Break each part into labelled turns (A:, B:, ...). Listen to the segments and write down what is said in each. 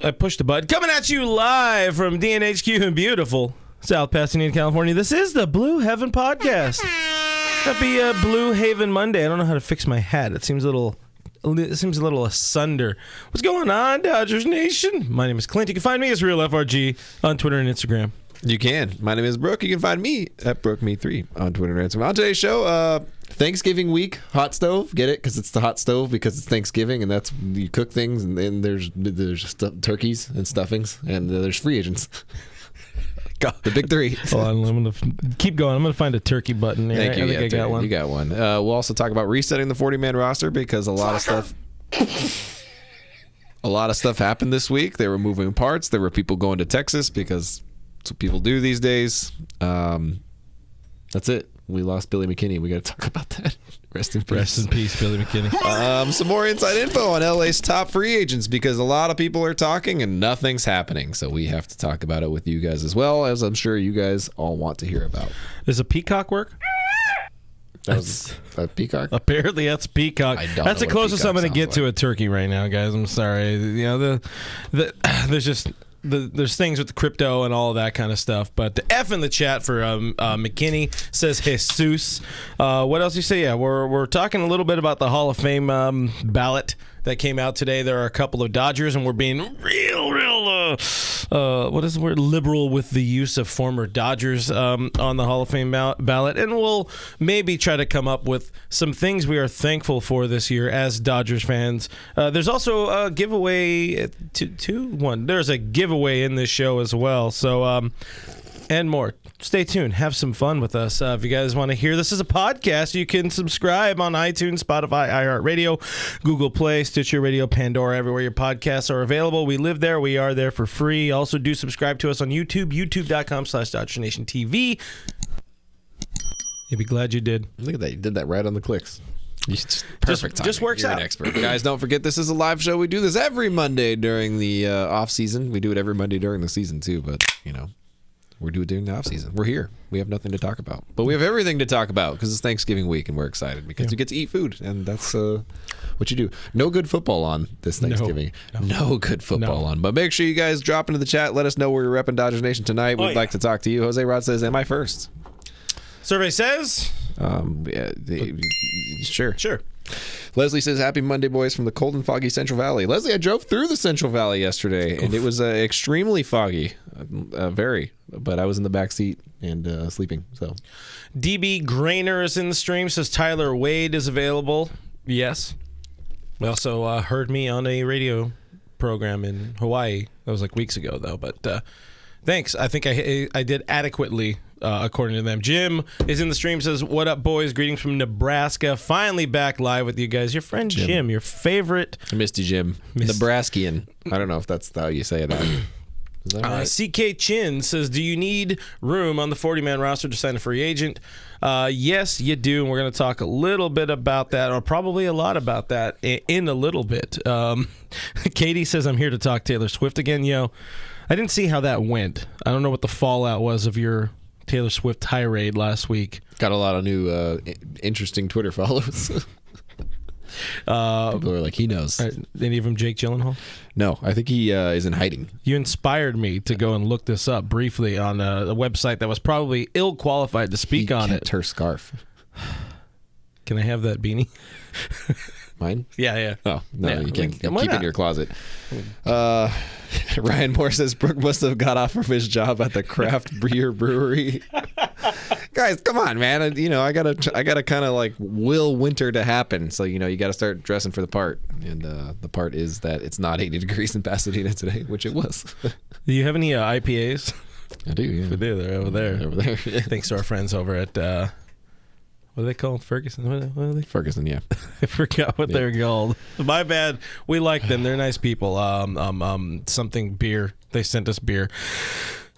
A: I pushed the button. Coming at you live from DNHQ in beautiful South Pasadena, California. This is the Blue Heaven Podcast. Happy Blue Haven Monday. I don't know how to fix my hat. It seems a little asunder. What's going on, Dodgers Nation? My name is Clint. You can find me as Real FRG on Twitter and Instagram.
B: You can. My name is Brooke. You can find me at BrookeMe3 on Twitter and Instagram. On today's show, Thanksgiving week, hot stove. Get it? Because it's the hot stove because it's Thanksgiving and that's you cook things and then there's turkeys and stuffings and there's free agents. The big three. Hold on,
A: I'm going to keep going. I'm going to find a turkey button.
B: Thank you.
A: I think I got one.
B: You got one. We'll also talk about resetting the 40-man roster because a lot of stuff happened this week. There were moving parts. There were people going to Texas because that's what people do these days. That's it. We lost Billy McKinney. We got to talk about that. Rest in peace.
A: Rest in peace, Billy McKinney.
B: Some more inside info on LA's top free agents because a lot of people are talking and nothing's happening. So we have to talk about it with you guys as well, as I'm sure you guys all want to hear about.
A: Does a peacock work?
B: That's a peacock?
A: Apparently that's a peacock. That's the closest I'm going to get to a turkey right now, guys. I'm sorry. You know, there's things with the crypto and all of that kind of stuff. But the F in the chat for McKinney says Jesus. What else you say? Yeah, we're talking a little bit about the Hall of Fame ballot that came out today. There are a couple of Dodgers, and we're being real what is the word? Liberal with the use of former Dodgers on the Hall of Fame ballot. And we'll maybe try to come up with some things we are thankful for this year as Dodgers fans. There's also a giveaway, there's a giveaway in this show as well. So, and more. Stay tuned. Have some fun with us. If you guys want to hear this as a podcast, you can subscribe on iTunes, Spotify, iHeartRadio, Google Play, Stitcher Radio, Pandora, everywhere your podcasts are available. We live there. We are there for free. Also, do subscribe to us on YouTube, youtube.com/DodgersNationTV. You'll be glad you did.
B: Look at that. You did that right on the clicks. Perfect timing.
A: Just works
B: You're
A: out.
B: An expert. Guys, don't forget this is a live show. We do this every Monday during the off season. We do it every Monday during the season too, but you know, we do it during the off season. We're here. We have nothing to talk about, but we have everything to talk about because it's Thanksgiving week and we're excited because you get to eat food and that's what you do. No good football on this Thanksgiving. No good football on. But make sure you guys drop into the chat. Let us know where you're repping Dodgers Nation tonight. We'd like to talk to you. Jose Rod says, "Am I first?"
A: Survey says.
B: Sure. Leslie says, "Happy Monday, boys, from the cold and foggy Central Valley." Leslie, I drove through the Central Valley yesterday, and it was extremely foggy, very. But I was in the back seat and sleeping. So,
A: DB Grainer is in the stream. Says Tyler Wade is available. Yes. We also heard me on a radio program in Hawaii. That was like weeks ago, though. But thanks. I think I did adequately. According to them. Jim is in the stream, says, "What up, boys? Greetings from Nebraska. Finally back live with you guys." Your friend Jim your favorite.
B: I missed you, Jim. Nebraskian. I don't know if that's how you say that. Is that right?
A: CK Chin says, "Do you need room on the 40-man roster to sign a free agent?" Yes, you do, and we're going to talk a little bit about that, or probably a lot about that in a little bit. Katie says, "I'm here to talk Taylor Swift again." Yo, I didn't see how that went. I don't know what the fallout was of your Taylor Swift tirade last week.
B: Got a lot of new interesting Twitter follows. People are like, he knows.
A: Any of them Jake Gyllenhaal?
B: No, I think he is in hiding.
A: You inspired me to go and look this up briefly on a website that was probably ill-qualified to speak on it.
B: Her scarf.
A: Can I have that beanie?
B: Mine?
A: Yeah.
B: Oh, no,
A: yeah,
B: you can't. Keep
A: not?
B: it in your closet. Ryan Moore says, Brooke must have got off from his job at the craft beer brewery. Guys, come on, man. I gotta kind of like will winter to happen. So, you got to start dressing for the part. And the part is that it's not 80 degrees in Pasadena today, which it was.
A: Do you have any IPAs?
B: I do, yeah.
A: We do. They're over there.
B: Over there. Yeah.
A: Thanks to our friends over at... what are they called? Ferguson? What are they?
B: Ferguson, yeah.
A: I forgot what they're called. My bad. We like them. They're nice people. Something beer. They sent us beer.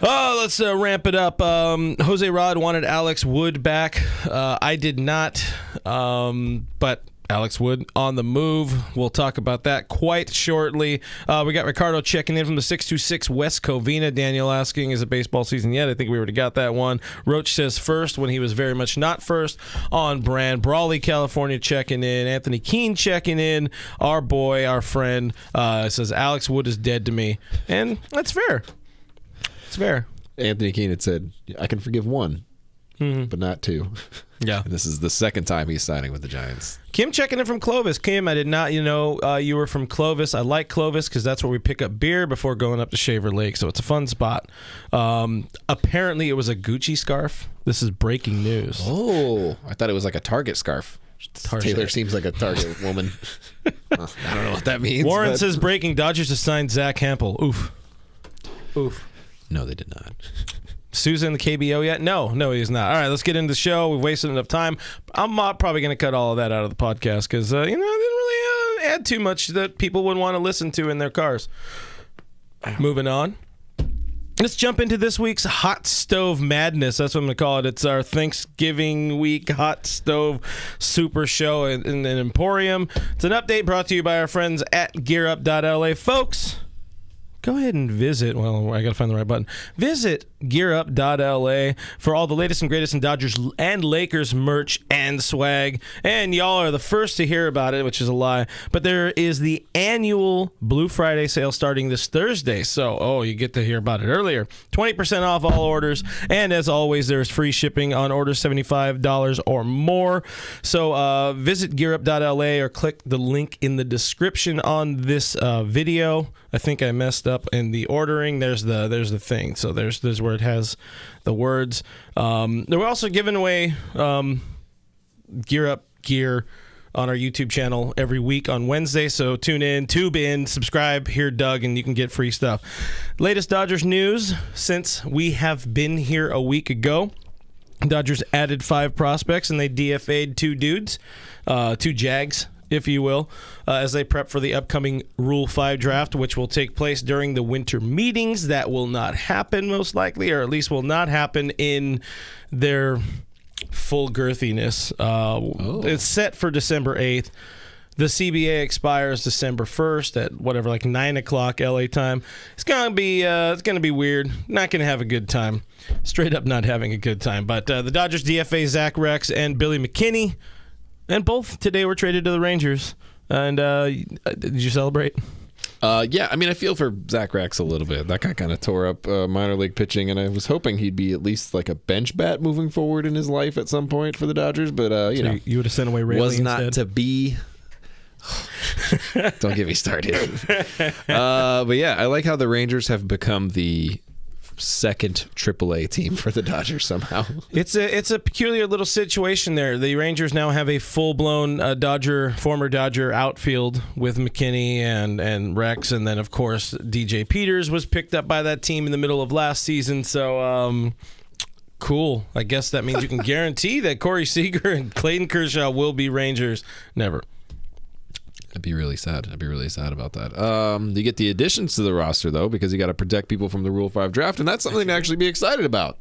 A: Oh, let's ramp it up. Jose Rod wanted Alex Wood back. I did not. But Alex Wood on the move. We'll talk about that quite shortly. We got Ricardo checking in from the 626 West Covina. Daniel asking, is it baseball season yet? I think we already got that one. Roach says first when he was very much not first. On brand. Brawley, California checking in. Anthony Keene checking in. Our boy, our friend, says Alex Wood is dead to me. And that's fair. It's fair.
B: Anthony Keene had said, I can forgive one, but not two.
A: Yeah.
B: And this is the second time he's signing with the Giants.
A: Kim checking in from Clovis. Kim, I did not, you were from Clovis. I like Clovis because that's where we pick up beer before going up to Shaver Lake, so it's a fun spot. Apparently, it was a Gucci scarf. This is breaking news.
B: Oh, I thought it was like a Target scarf.
A: Target.
B: Taylor seems like a Target woman. I don't know what that means.
A: Warren says breaking, Dodgers to sign Zach Hampel. Oof.
B: No, they did not.
A: Susan the KBO yet? No, he's not. All right, let's get into the show. We've wasted enough time. I'm probably going to cut all of that out of the podcast because, it didn't really add too much that people would want to listen to in their cars. Moving on. Let's jump into this week's Hot Stove Madness. That's what I'm going to call it. It's our Thanksgiving week Hot Stove Super Show in an Emporium. It's an update brought to you by our friends at gearup.la. Folks, go ahead and visit. Well, I got to find the right button. Visit gearup.la for all the latest and greatest in Dodgers and Lakers merch and swag. And y'all are the first to hear about it, which is a lie. But there is the annual Blue Friday sale starting this Thursday. So, you get to hear about it earlier. 20% off all orders. And as always, there's free shipping on orders $75 or more. So visit gearup.la or click the link in the description on this video. I think I messed up in the ordering. There's the thing. So there's where it has the words. We're also giving away Gear Up gear on our YouTube channel every week on Wednesday. So tune in, tube in, subscribe, hear Doug, and you can get free stuff. Latest Dodgers news since we have been here a week ago. Dodgers added 5 prospects and they DFA'd 2 dudes, 2 Jags, if you will, as they prep for the upcoming Rule 5 draft, which will take place during the winter meetings. That will not happen, most likely, or at least will not happen in their full girthiness. It's set for December 8th. The CBA expires December 1st at whatever, like 9 o'clock LA time. It's gonna be weird. Not gonna have a good time. Straight up not having a good time. But the Dodgers DFA Zach Rex and Billy McKinney. And both today were traded to the Rangers. And did you celebrate?
B: Yeah, I mean, I feel for Zach Rex a little bit. That guy kind of tore up minor league pitching, and I was hoping he'd be at least like a bench bat moving forward in his life at some point for the Dodgers. But,
A: you would have sent away Rayleigh
B: was not
A: instead.
B: to be. Don't get me started. But yeah, I like how the Rangers have become the second AAA team for the Dodgers somehow.
A: It's a peculiar little situation there. The Rangers now have a full-blown former Dodger outfield with McKinney and Rex, and then of course DJ Peters was picked up by that team in the middle of last season. So cool. I guess that means you can guarantee that Corey Seager and Clayton Kershaw will be Rangers. Never.
B: I'd be really sad. I'd be really sad about that. You get the additions to the roster, though, because you got to protect people from the Rule 5 draft, and that's something to actually be excited about.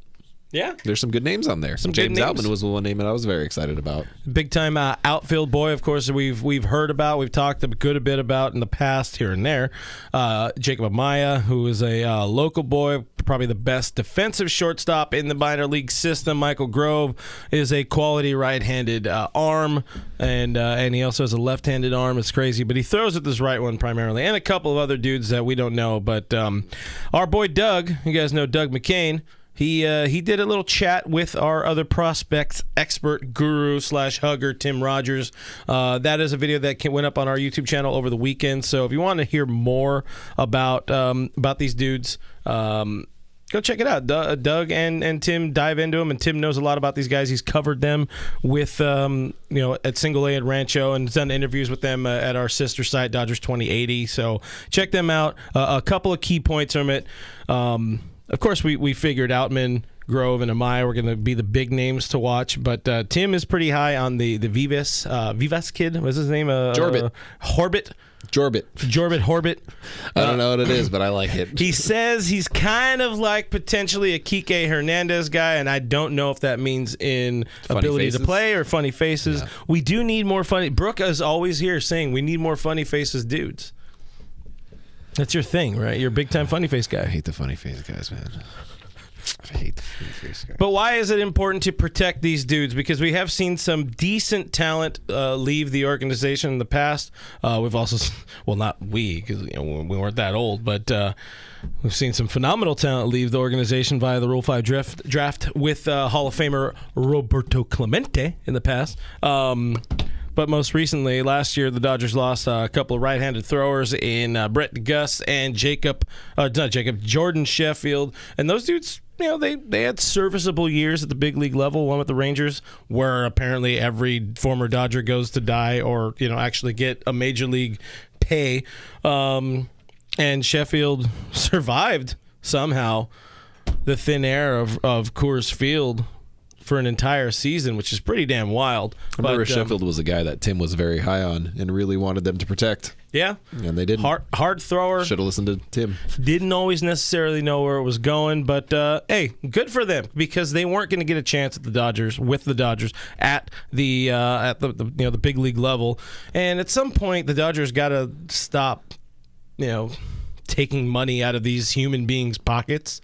A: Yeah.
B: There's some good names on there.
A: Some
B: James
A: good names.
B: Outman was the one name that I was very excited about.
A: Big time outfield boy, of course, we've heard about, we've talked a bit about in the past here and there. Jacob Amaya, who is a local boy, probably the best defensive shortstop in the minor league system. Michael Grove is a quality right-handed arm, and he also has a left-handed arm. It's crazy, but he throws with his right one primarily, and a couple of other dudes that we don't know. But our boy Doug, you guys know Doug McCain. He did a little chat with our other prospects expert guru / hugger Tim Rogers. That is a video that went up on our YouTube channel over the weekend. So if you want to hear more about these dudes, go check it out. Doug and Tim dive into them, and Tim knows a lot about these guys. He's covered them with at Single A at Rancho, and done interviews with them at our sister site Dodgers 2080. So check them out. A couple of key points from it. Of course, we figured Outman, Grove, and Amaya were going to be the big names to watch, but Tim is pretty high on the Vivas kid. What's his name?
B: Jorbit.
A: Horbit.
B: Jorbit.
A: Horbit.
B: I don't know what it is, but I like it.
A: He says he's kind of like potentially a Kike Hernandez guy, and I don't know if that means in
B: Funny
A: ability
B: faces?
A: to play or funny faces.
B: Yeah.
A: We do need more funny. Brooke is always here saying we need more funny faces dudes. That's your thing, right? You're a big-time funny face guy.
B: I hate the funny face guys, man. I hate the funny face guys.
A: But why is it important to protect these dudes? Because we have seen some decent talent leave the organization in the past. We've also, well, not we, because we weren't that old, but we've seen some phenomenal talent leave the organization via the Rule 5 draft with Hall of Famer Roberto Clemente in the past. But most recently, last year, the Dodgers lost a couple of right-handed throwers in Brett Gus and Jordan Sheffield. And those dudes, they had serviceable years at the big league level. One with the Rangers, where apparently every former Dodger goes to die or, actually get a major league pay. And Sheffield survived somehow the thin air of Coors Field for an entire season, which is pretty damn wild.
B: I remember Sheffield was a guy that Tim was very high on and really wanted them to protect.
A: Yeah.
B: And they didn't.
A: Hard thrower.
B: Should have listened to Tim.
A: Didn't always necessarily know where it was going, but hey, good for them because they weren't going to get a chance at the Dodgers at the big league level. And at some point, the Dodgers got to stop, taking money out of these human beings' pockets,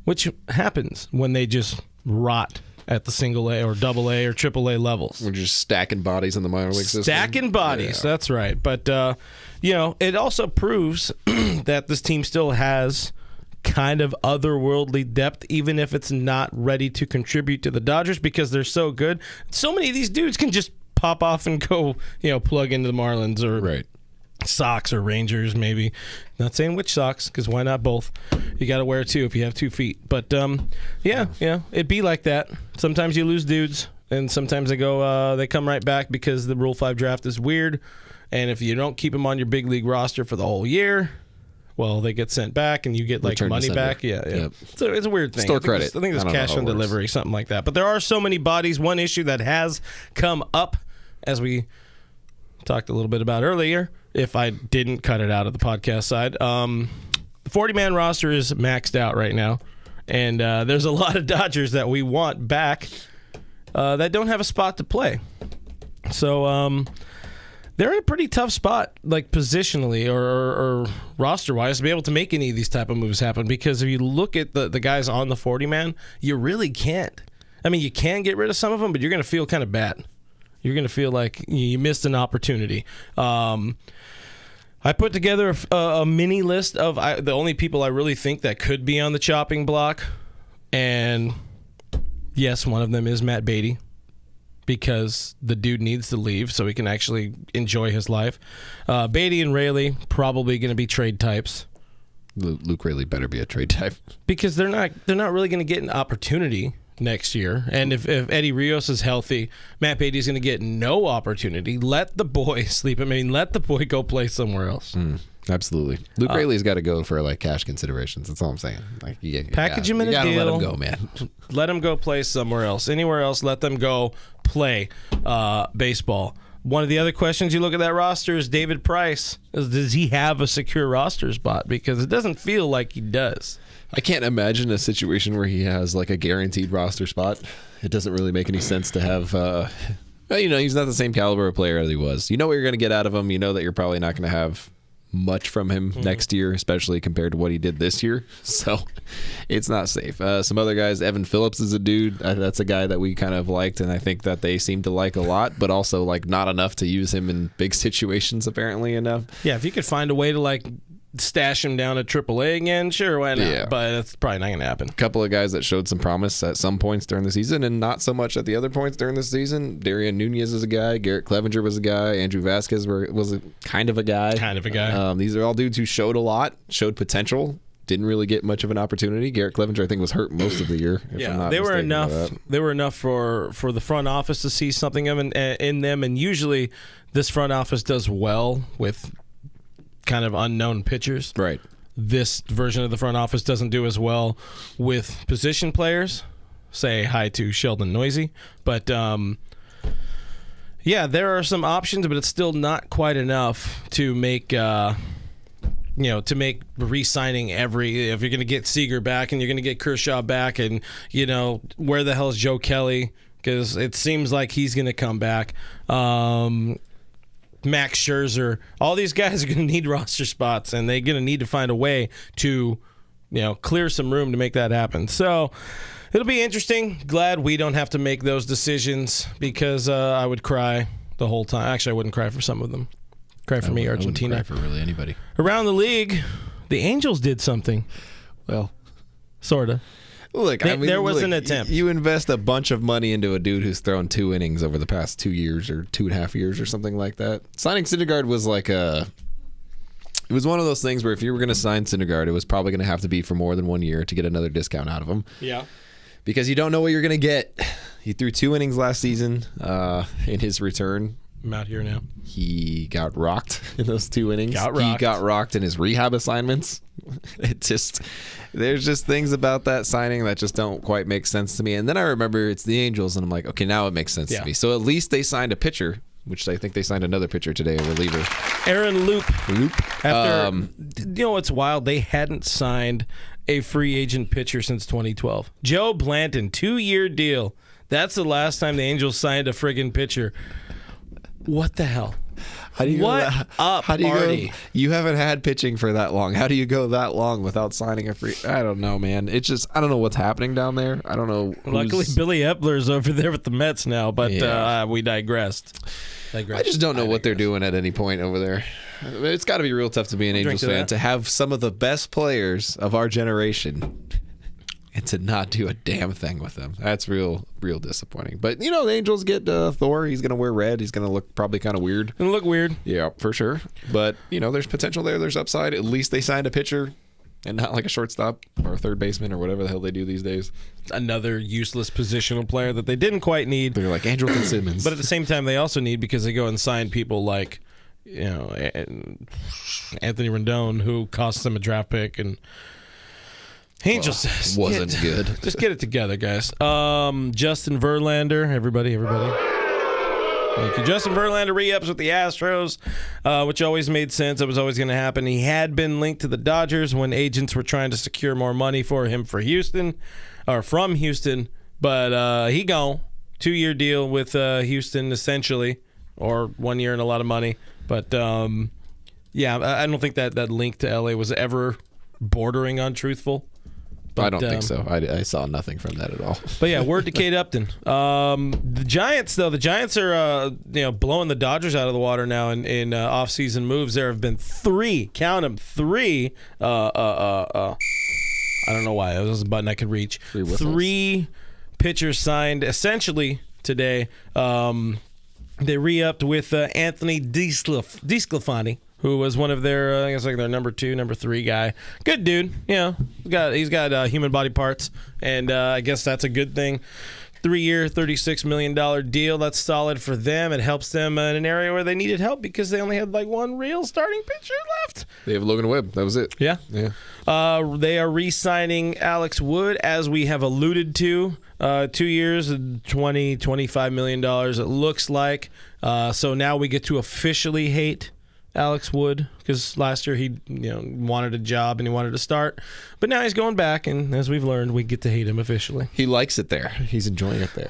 A: which happens when they just rot at the single A or double A or triple A levels.
B: We're just stacking bodies in the minor league system.
A: Stacking bodies, yeah. That's right. But, it also proves that this team still has kind of otherworldly depth, even if it's not ready to contribute to the Dodgers because they're so good. So many of these dudes can just pop off and go, plug into the Marlins or
B: right.
A: Sox or Rangers, maybe. Not saying which Sox, because why not both? You got to wear two if you have 2 feet. But it'd be like that. Sometimes you lose dudes, and sometimes they come right back because the Rule 5 draft is weird. And if you don't keep them on your big league roster for the whole year, well, they get sent back, and you get money back. Yeah.
B: Yep.
A: So it's a weird thing.
B: Store credit.
A: I think there's cash on delivery, something like that. But there are so many bodies. One issue that has come up, as we talked a little bit about earlier, if I didn't cut it out of the podcast side. The 40-man roster is maxed out right now, and there's a lot of Dodgers that we want back that don't have a spot to play. So they're in a pretty tough spot, like positionally or roster-wise, to be able to make any of these type of moves happen, because if you look at the guys on the 40-man, you really can't. I mean, you can get rid of some of them, but you're going to feel kind of bad. You're going to feel like you missed an opportunity. I put together a mini list of the only people I really think that could be on the chopping block. And yes, one of them is Matt Beatty, because the dude needs to leave so he can actually enjoy his life. Beatty and Raley probably going to be trade types.
B: Luke Raley better be a trade type,
A: because they're not really going to get an opportunity next year. And if Eddie Rios is healthy, Matt Beatty's going to get no opportunity. Let the boy sleep. I mean, let the boy go play somewhere else.
B: Absolutely. Luke Raley's got to go for like cash considerations. That's all I'm saying. Like,
A: package him in a deal.
B: You got to let him go, man.
A: Let him go play somewhere else. Anywhere else, let them go play baseball. One of the other questions you look at that roster is David Price. Does he have a secure roster spot? Because it doesn't feel like he does.
B: I can't imagine a situation where he has like a guaranteed roster spot. It doesn't really make any sense to have, he's not the same caliber of player as he was. You know what you're going to get out of him. You know that you're probably not going to have much from him next year, especially compared to what he did this year. So it's not safe. Some other guys, Evan Phillips is a dude. That's a guy that we kind of liked, and I think that they seem to like a lot, but also like not enough to use him in big situations, apparently enough.
A: Yeah, if you could find a way to like stash him down at AAA again, sure, why not?
B: Yeah.
A: But that's probably not going to happen.
B: A couple of guys that showed some promise at some points during the season and not so much at the other points during the season. Darian Nunez is a guy. Garrett Clevenger was a guy. Andrew Vasquez was a kind of a guy. These are all dudes who showed a lot, showed potential, didn't really get much of an opportunity. Garrett Clevenger, I think, was hurt most of the year.
A: They were enough. They were enough for the front office to see something in them, and usually this front office does well with kind of unknown pitchers.
B: Right.
A: This version of the front office doesn't do as well with position players. Say hi to Sheldon Noisy. But, Yeah, there are some options, but it's still not quite enough to make to make re-signing if you're going to get Seager back and you're going to get Kershaw back, and where the hell is Joe Kelly? Because it seems like he's going to come back. Max Scherzer, all these guys are going to need roster spots, and they're going to need to find a way to clear some room to make that happen. So it'll be interesting. Glad we don't have to make those decisions, because I would cry the whole time. Actually, I wouldn't cry for some of them. Cry for me, Argentina.
B: I wouldn't cry for really anybody.
A: Around the league, the Angels did something.
B: Well,
A: sort of.
B: Look,
A: there was an attempt.
B: You invest a bunch of money into a dude who's thrown 2 innings over the past 2 years or 2.5 years or something like that. Signing Syndergaard was it was one of those things where if you were going to sign Syndergaard, it was probably going to have to be for more than 1 year to get another discount out of him.
A: Yeah.
B: Because you don't know what you're going to get. He threw 2 innings last season in his return.
A: I'm out here now.
B: He got rocked in those 2 innings.
A: He
B: got rocked in his rehab assignments. There's just things about that signing that just don't quite make sense to me. And then I remember it's the Angels, and I'm like, okay, now it makes sense to me. So at least they signed a pitcher, which I think they signed another pitcher today, a reliever.
A: Aaron Loop. After, what's wild? They hadn't signed a free agent pitcher since 2012. Joe Blanton, 2-year deal. That's the last time the Angels signed a friggin' pitcher. What the hell?
B: How do you
A: Artie?
B: You haven't had pitching for that long. How do you go that long without signing a free? I don't know, man. It's just, I don't know what's happening down there. I don't know.
A: Luckily, Billy Epler's over there with the Mets now, but we digressed.
B: I just don't know what they're doing at any point over there. It's got to be real tough to be an Angels fan, to have some of the best players of our generation and to not do a damn thing with them. That's real disappointing. But, the Angels get Thor. He's going to wear red. He's going to look probably kind of weird.
A: It'll look weird.
B: Yeah, for sure. But, there's potential there. There's upside. At least they signed a pitcher and not like a shortstop or a third baseman or whatever the hell they do these days.
A: Another useless positional player that they didn't quite need.
B: They're like Andrelton Simmons.
A: But at the same time, they also need, because they go and sign people like, Anthony Rendon, who costs them a draft pick, and Angels
B: wasn't good.
A: Just get it together, guys. Justin Verlander, everybody. Thank you. Justin Verlander re-ups with the Astros, which always made sense. It was always going to happen. He had been linked to the Dodgers when agents were trying to secure more money for him from Houston, but he gone. 2-year deal with Houston, essentially, or 1 year and a lot of money. But, I don't think that link to LA was ever bordering on truthful. But,
B: I don't think so. I saw nothing from that at all.
A: But yeah, word to Kate Upton. The Giants, though, are blowing the Dodgers out of the water now in off-season moves. There have been 3, count them, 3. I don't know why. That was a button I could reach. 3 pitchers signed essentially today. They re-upped with Anthony DeSclafani, who was one of their, I guess, like their number 2, number 3 guy. Good dude, he's got human body parts, and I guess that's a good thing. 3-year, $36 million deal. That's solid for them. It helps them in an area where they needed help because they only had like one real starting pitcher left.
B: They have Logan Webb. That was it.
A: Yeah.
B: Yeah.
A: They are re-signing Alex Wood, as we have alluded to. 2 years, $25 million, it looks like. So now we get to officially hate Alex Wood, because last year he wanted a job and he wanted to start, but now he's going back, and as we've learned, we get to hate him officially.
B: He likes it there. He's enjoying it there.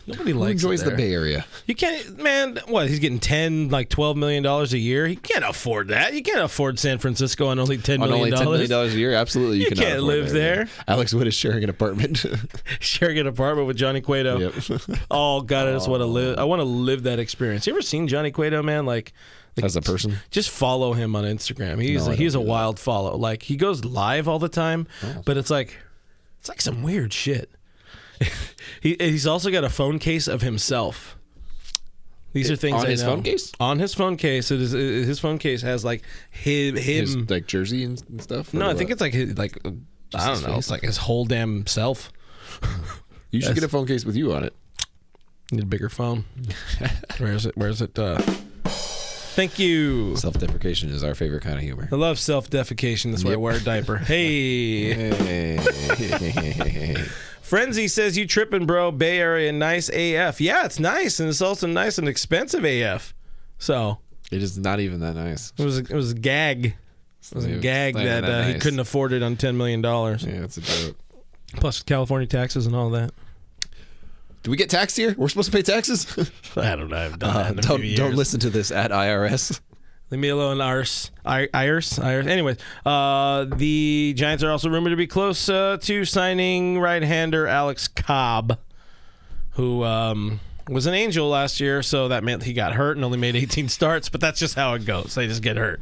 A: Nobody
B: Who
A: likes
B: enjoys
A: it there.
B: the Bay Area.
A: You can't, man. What, he's getting $12 million a year. He can't afford that. You can't afford San Francisco on only $10 million.
B: $10 million a year. Absolutely, you
A: can't live there.
B: Alex Wood is sharing an apartment.
A: Sharing an apartment with Johnny Cueto.
B: Yep.
A: Oh God, I just want to live. I want to live that experience. You ever seen Johnny Cueto, man? Like
B: as a person,
A: just folloll him on Instagram. He's a wild follow. Like, he goes live all the time, but it's like some weird shit. He's also got a phone case of himself. These are things
B: on his phone case.
A: On his phone case, his phone case has like his
B: like jersey and stuff.
A: No, I think it's like I don't know. It's like his whole damn self.
B: You should get a phone case with you on it.
A: Need a bigger phone. Where is it? Thank you.
B: Self-deprecation is our favorite kind of humor.
A: I love self-defecation. That's why I wear a diaper. Hey. Frenzy says, you tripping, bro. Bay Area, nice AF. Yeah, it's nice, and it's also nice and expensive AF. So
B: It is not even that nice.
A: it was a gag. It was a gag that he couldn't afford it on $10 million.
B: Yeah, it's a joke.
A: Plus California taxes and all that.
B: Do we get taxed here? We're supposed to pay taxes?
A: I don't know. I've done that in a few years.
B: Don't listen to this at IRS.
A: Leave me alone, Iris. Anyways, the Giants are also rumored to be close to signing right-hander Alex Cobb, who was an Angel last year, so that meant he got hurt and only made 18 starts, but that's just how it goes. They just get hurt.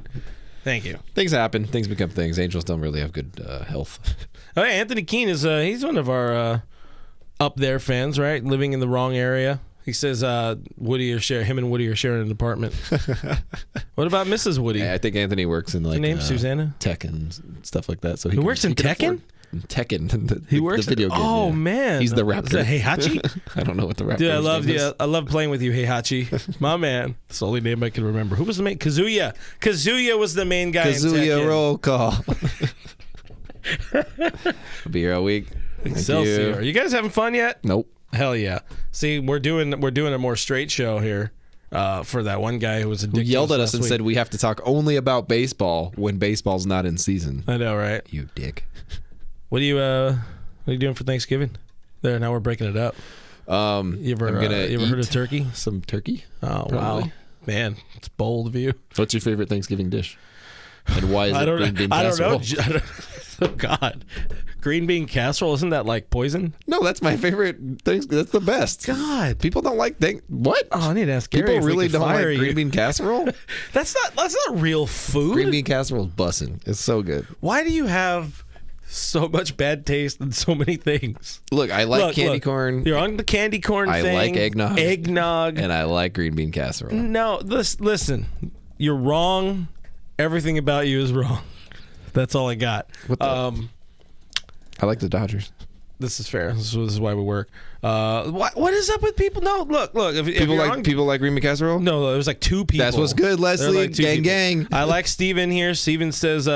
A: Thank you.
B: Things happen. Things become things. Angels don't really have good health.
A: Oh, yeah, Anthony Keene is he's one of our up there fans, right? Living in the wrong area. He says him and Woody are sharing an apartment. What about Mrs. Woody?
B: Yeah, I think Anthony works in like
A: name Susanna?
B: tech and stuff like that. So
A: he works in Tekken?
B: Tekken.
A: He works
B: the video game.
A: Oh,
B: yeah.
A: man.
B: He's the raptor.
A: Is that Heihachi?
B: I don't know what the raptor
A: Dude,
B: is.
A: I love playing with you, Heihachi. My man. That's the only name I can remember. Who was the main? Kazuya. Kazuya was the main guy in
B: Kazuya
A: Tekken.
B: roll call. I'll be here all week.
A: Excelsior. You guys having fun yet?
B: Nope.
A: Hell yeah. See, we're doing a more straight show here for that one guy who was
B: Who
A: addicted.
B: yelled at us and said we have to talk only about baseball when baseball's not in season.
A: I know, right?
B: You dick.
A: What are you doing for Thanksgiving? There, now we're breaking it up. You ever heard of turkey?
B: Some turkey.
A: Oh,
B: probably.
A: wow. Man, it's bold of you.
B: What's your favorite Thanksgiving dish? And why is it green bean casserole?
A: I don't know. Oh, God. Green bean casserole, isn't that like poison?
B: No, that's my favorite thing. That's the best.
A: God.
B: People don't like what?
A: Oh, I need to ask Gary.
B: People
A: if we
B: really
A: could
B: don't like
A: fire you.
B: green bean casserole?
A: That's not real food.
B: Green bean casserole is bussin'. It's so good.
A: Why do you have so much bad taste in so many things?
B: Look, I like candy corn.
A: You're on the candy corn
B: I
A: thing.
B: like eggnog.
A: Eggnog.
B: And I like green bean casserole.
A: No, listen. You're wrong. Everything about you is wrong. That's all I got.
B: I like the Dodgers.
A: This is fair. This is why we work. What is up with people? No, look. If
B: People like green bean casserole.
A: No, it was like two people.
B: That's what's good, Leslie.
A: Like
B: gang.
A: I like Steven here. Steven says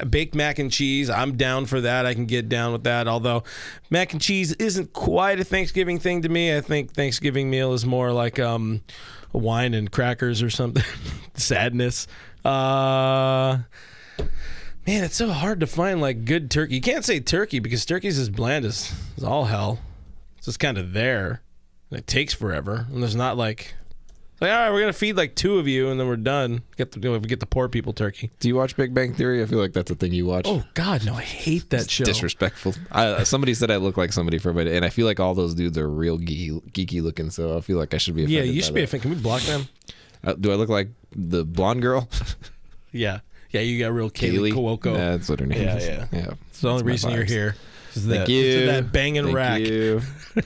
A: baked mac and cheese. I'm down for that. I can get down with that. Although mac and cheese isn't quite a Thanksgiving thing to me. I think Thanksgiving meal is more like wine and crackers or something. Sadness. Man, it's so hard to find like good turkey. You can't say turkey because turkey's as bland as all hell. It's just kind of there. And it takes forever. And there's not like all right, we're going to feed like two of you and then we're done. Get the poor people turkey.
B: Do you watch Big Bang Theory? I feel like that's a thing you watch.
A: Oh, God, no. I hate that show.
B: Disrespectful. Somebody said I look like somebody from it, and I feel like all those dudes are real geeky looking, so I feel like I should be offended.
A: Yeah, you should be offended. Can we block them?
B: Do I look like the blonde girl?
A: Yeah. Yeah, you got real Kaylee Cuoco.
B: That's what her name is. Yeah.
A: It's the only reason you're here.
B: Thank you.
A: That banging rack.
B: Thank you. The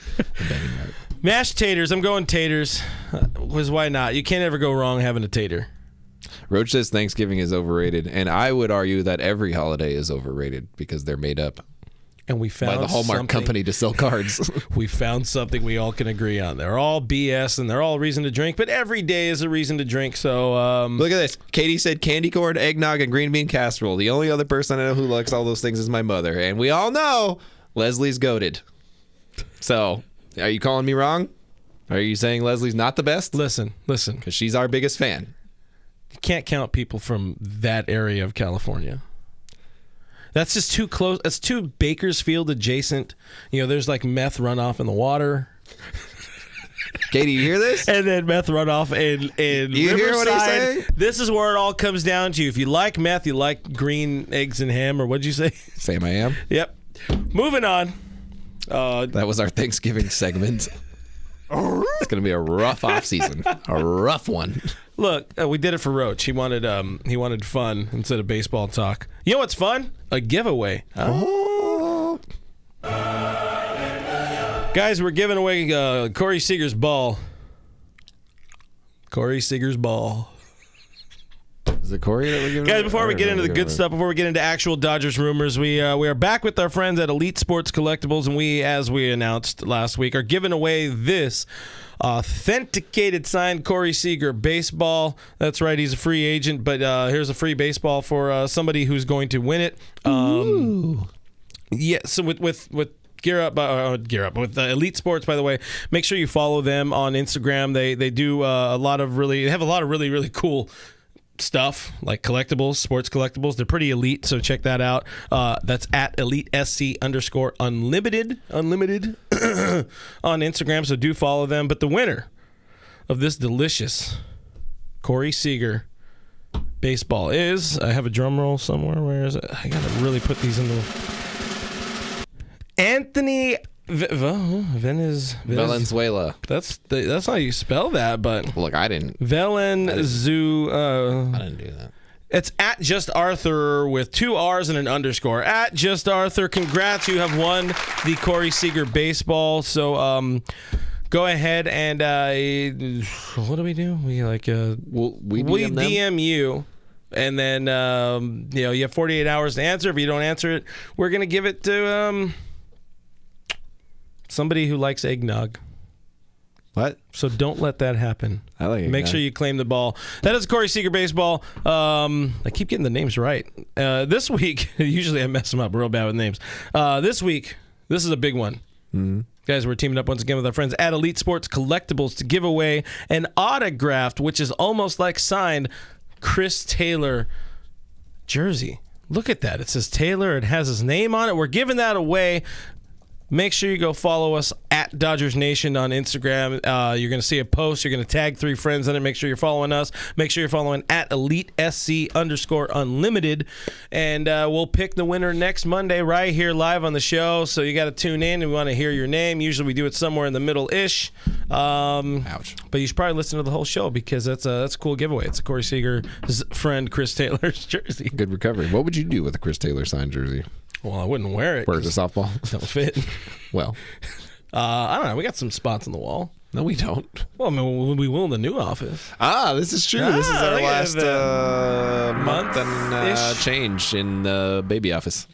B: banging rack.
A: Mashed taters. I'm going taters. Because why not? You can't ever go wrong having a tater.
B: Roach says Thanksgiving is overrated, and I would argue that every holiday is overrated because they're made up
A: and we found
B: by the Hallmark company to sell cards.
A: We found something we all can agree on. They're all BS and they're all reason to drink, but every day is a reason to drink. So
B: look at this. Katie said candy corn, eggnog, and green bean casserole. The only other person I know who likes all those things is my mother, and we all know Leslie's goated. So, are you calling me wrong? Are you saying Leslie's not the best?
A: Listen.
B: Because she's our biggest fan.
A: You can't count people from that area of California. That's just too close. It's too Bakersfield adjacent. There's like meth runoff in the water.
B: Katie, you hear this?
A: And then meth runoff in
B: you
A: Riverside.
B: Hear what he's saying?
A: This is where it all comes down to. If you like meth, you like green eggs and ham, or what'd you say?
B: Sam I am.
A: Yep. Moving on.
B: That was our Thanksgiving segment. It's going to be a rough off season. A rough one.
A: Look, we did it for Roach. He wanted fun instead of baseball talk. You know what's fun? A giveaway.
B: Oh.
A: Guys, we're giving away Corey Seager's ball. Corey Seager's ball.
B: Is it Corey that we're giving
A: Guys, before we get into the good stuff, before we get into actual Dodgers rumors, we are back with our friends at Elite Sports Collectibles, and we, as we announced last week, are giving away this authenticated signed Corey Seager baseball. That's right, he's a free agent, but here's a free baseball for somebody who's going to win it.
B: Ooh.
A: Yeah, so with Gear Up with Elite Sports, by the way. Make sure you follow them on Instagram. They do they have a lot of really, really cool stuff like collectibles, sports collectibles. They're pretty elite, so check that out. That's at EliteSC_unlimited on Instagram, so do follow them. But the winner of this delicious Corey Seager baseball is, I have a drum roll somewhere. Where is it? I gotta really put these in the Anthony
B: Valenzuela.
A: That's how you spell that, but
B: Look, I didn't
A: I didn't
B: do that.
A: It's at Just Arthur with 2 R's and an underscore. At Just Arthur, congrats, you have won the Corey Seager baseball. So go ahead and what do? We DM you. And then you have 48 hours to answer. If you don't answer it, we're gonna give it to somebody who likes eggnog.
B: What?
A: So don't let that happen.
B: I like eggnog.
A: Make sure you claim the ball. That is Corey Seager baseball. I keep getting the names right. This week, usually I mess them up real bad with names. This week, this is a big one. Mm-hmm. Guys, we're teaming up once again with our friends at Elite Sports Collectibles to give away an autographed, which is almost like signed, Chris Taylor jersey. Look at that. It says Taylor. It has his name on it. We're giving that away. Make sure you go follow us at Dodgers Nation on Instagram. You're going to see a post. You're going to tag 3 friends in it. Make sure you're following us. Make sure you're following at EliteSC_unlimited. And we'll pick the winner next Monday right here live on the show. So you got to tune in. We want to hear your name. Usually we do it somewhere in the middle-ish.
B: Ouch.
A: But you should probably listen to the whole show because that's a cool giveaway. It's a Corey Seager's friend Chris Taylor's jersey.
B: Good recovery. What would you do with a Chris Taylor signed jersey?
A: Well, I wouldn't wear it.
B: Wear it to softball?
A: Don't fit.
B: Well,
A: I don't know. We got some spots on the wall.
B: no, we don't.
A: Well, I mean, we will in the new office.
B: This is true. This is our
A: look at
B: last
A: that.
B: month and change in the baby office.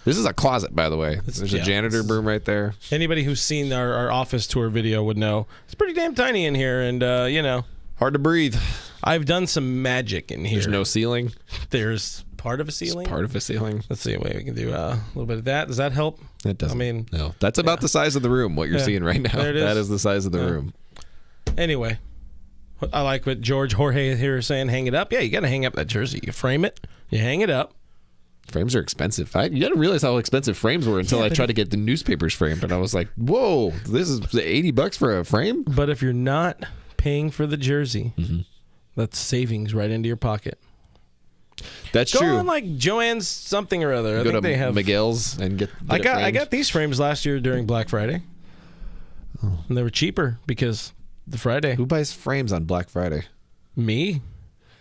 B: This is a closet, by the way. There's a janitor broom right there.
A: Anybody who's seen our office tour video would know it's pretty damn tiny in here, and
B: Hard to breathe.
A: I've done some magic in here.
B: There's no ceiling.
A: There's part of a ceiling.
B: Part of a ceiling.
A: Let's see. Wait, we can do a little bit of that. Does that help?
B: It doesn't.
A: I mean,
B: no. That's about the size of the room. What you're seeing right now.
A: There it is.
B: That is the size of the room.
A: Anyway, I like what Jorge here is saying. Hang it up. Yeah, you got to hang up that jersey. You frame it. You hang it up.
B: Frames are expensive. You didn't realize how expensive frames were until I tried to get the newspapers framed, and I was like, "Whoa, this is $80 for a frame."
A: But if you're not paying for the jersey, that's savings right into your pocket.
B: That's
A: Go
B: true.
A: on like Joanne's something or other. I
B: Go
A: think
B: to
A: they have
B: Miguel's and get
A: I
B: it
A: got these frames last year during Black Friday, and they were cheaper because the Friday.
B: Who buys frames on Black Friday?
A: Me.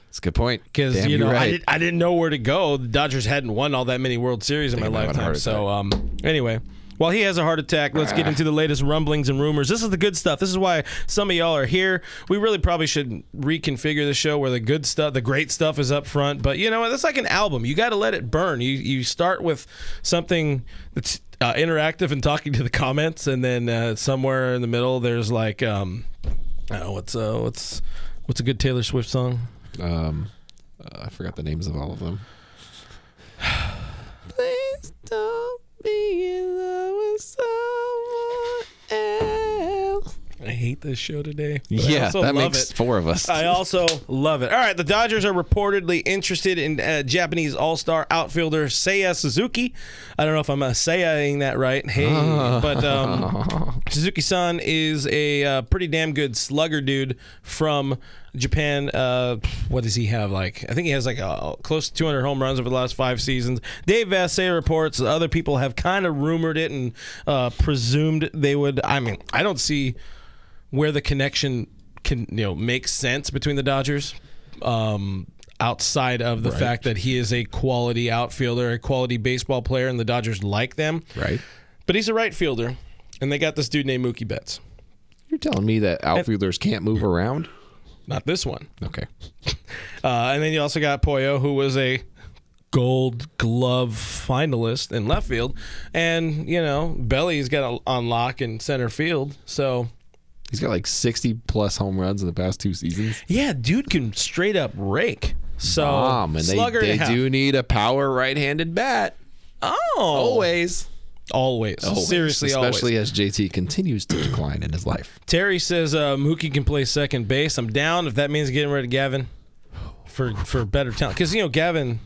B: That's a good point.
A: Because
B: you're right.
A: I didn't know where to go. The Dodgers hadn't won all that many World Series in my lifetime. So anyway, while he has a heart attack, let's get into the latest rumblings and rumors. This is the good stuff. This is why some of y'all are here. We really probably should reconfigure the show where the good stuff, the great stuff, is up front. But you know what? That's like an album. You got to let it burn. You start with something that's interactive and talking to the comments, and then somewhere in the middle there's like what's a good Taylor Swift song?
B: I forgot the names of all of them. Please don't be in love with someone else.
A: I hate this show today.
B: Yeah, that makes 4 of us.
A: I also love it. All right, the Dodgers are reportedly interested in Japanese all-star outfielder Seiya Suzuki. I don't know if I'm saying that right. Hey, but Suzuki-san is a pretty damn good slugger dude from Japan. What does he have? I think he has close to 200 home runs over the last 5 seasons. Dave Vassay reports other people have kind of rumored it and presumed they would. I mean, I don't see where the connection can make sense between the Dodgers outside of the fact that he is a quality outfielder, a quality baseball player, and the Dodgers like them.
B: Right. But
A: he's a right fielder, and they got this dude named Mookie Betts.
B: You're telling me that outfielders can't move around?
A: Not this one.
B: Okay.
A: And then you also got Pollo, who was a Gold Glove finalist in left field. And, Belly's got on lock in center field. So
B: he's got 60-plus home runs in the past 2 seasons.
A: Yeah, dude can straight up rake. So,
B: and they do need a power right-handed bat.
A: Oh.
B: Always.
A: Always. Seriously,
B: especially
A: always.
B: as JT continues to decline in his life.
A: Terry says Mookie can play second base. I'm down if that means getting rid of Gavin for better talent. Because, Gavin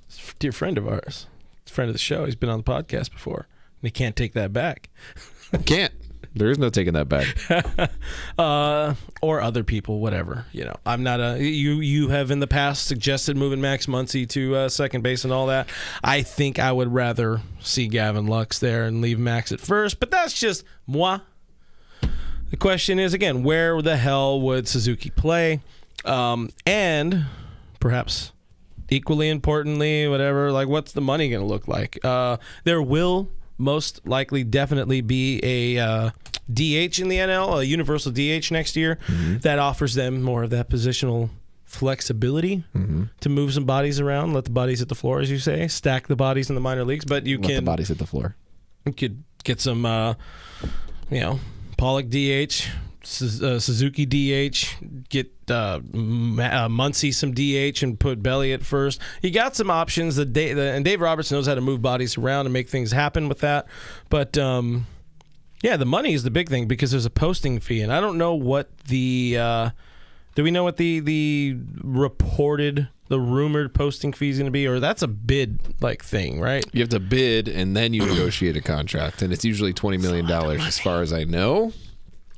A: is a dear friend of ours. Friend of the show. He's been on the podcast before. And he can't take that back.
B: Can't. There is no taking that back.
A: Or other people, whatever. I'm not you have in the past suggested moving Max Muncy to second base and all that. I think I would rather see Gavin Lux there and leave Max at first, but that's just moi. The question is, again, where the hell would Suzuki play? And perhaps equally importantly, whatever, like what's the money going to look like? There will most likely definitely be a DH in the NL, a universal DH next year that offers them more of that positional flexibility to move some bodies around, let the bodies hit the floor, as you say, stack the bodies in the minor leagues. But let
B: the bodies hit the floor.
A: You could get some, Pollock DH, Suzuki DH, get Muncy some DH and put Belly at first. You got some options. And Dave Roberts knows how to move bodies around and make things happen with that. But the money is the big thing because there's a posting fee, and I don't know what the do we know what the rumored posting fee is going to be, or that's a bid like thing, right?
B: You have to bid and then you negotiate a contract, and it's usually $20 million as far as I know.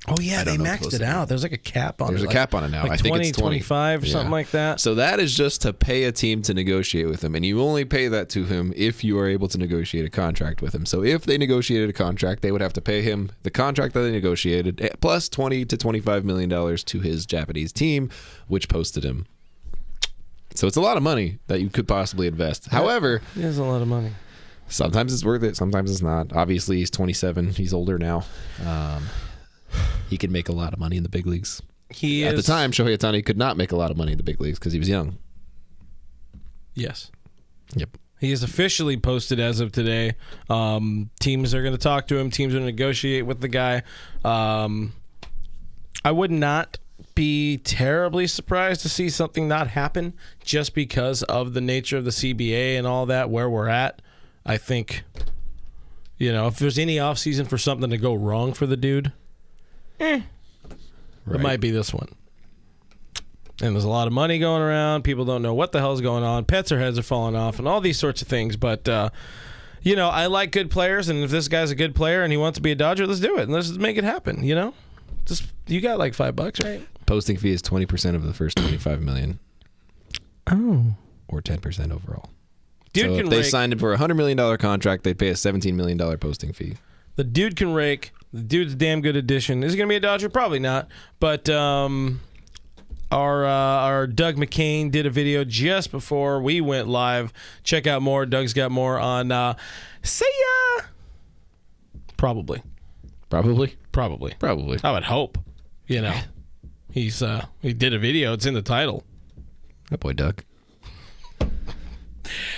A: Oh, yeah, they maxed it out. There's like a cap on it.
B: There's a cap on it now.
A: Like
B: I think it's 20.
A: 25 or something like that.
B: So that is just to pay a team to negotiate with him. And you only pay that to him if you are able to negotiate a contract with him. So if they negotiated a contract, they would have to pay him the contract that they negotiated, plus $20 to $25 million to his Japanese team, which posted him. So it's a lot of money that you could possibly invest. However,
A: it is a lot of money.
B: Sometimes it's worth it. Sometimes it's not. Obviously, he's 27. He's older now. He can make a lot of money in the big leagues. At the time, Shohei Ohtani could not make a lot of money in the big leagues because he was young.
A: Yes.
B: Yep.
A: He is officially posted as of today. Teams are going to talk to him. Teams are going to negotiate with the guy. I would not be terribly surprised to see something not happen just because of the nature of the CBA and all that, where we're at. I think, if there's any offseason for something to go wrong for the dude, it might be this one. And there's a lot of money going around. People don't know what the hell's going on. Pets or heads are falling off and all these sorts of things. But, I like good players. And if this guy's a good player and he wants to be a Dodger, let's do it. And let's just make it happen, Just you got like $5, right?
B: Posting fee is 20% of the first $25 million.
A: Oh.
B: Or 10% overall.
A: Dude
B: so
A: can
B: if they
A: rake.
B: signed him for a $100 million contract, they'd pay a $17 million posting fee.
A: The dude can rake. The dude's a damn good addition. Is he going to be a Dodger? Probably not. But our Doug McCain did a video just before we went live. Check out more. Doug's got more on Seiya. Probably. I would hope. He did a video. It's in the title.
B: That boy Doug.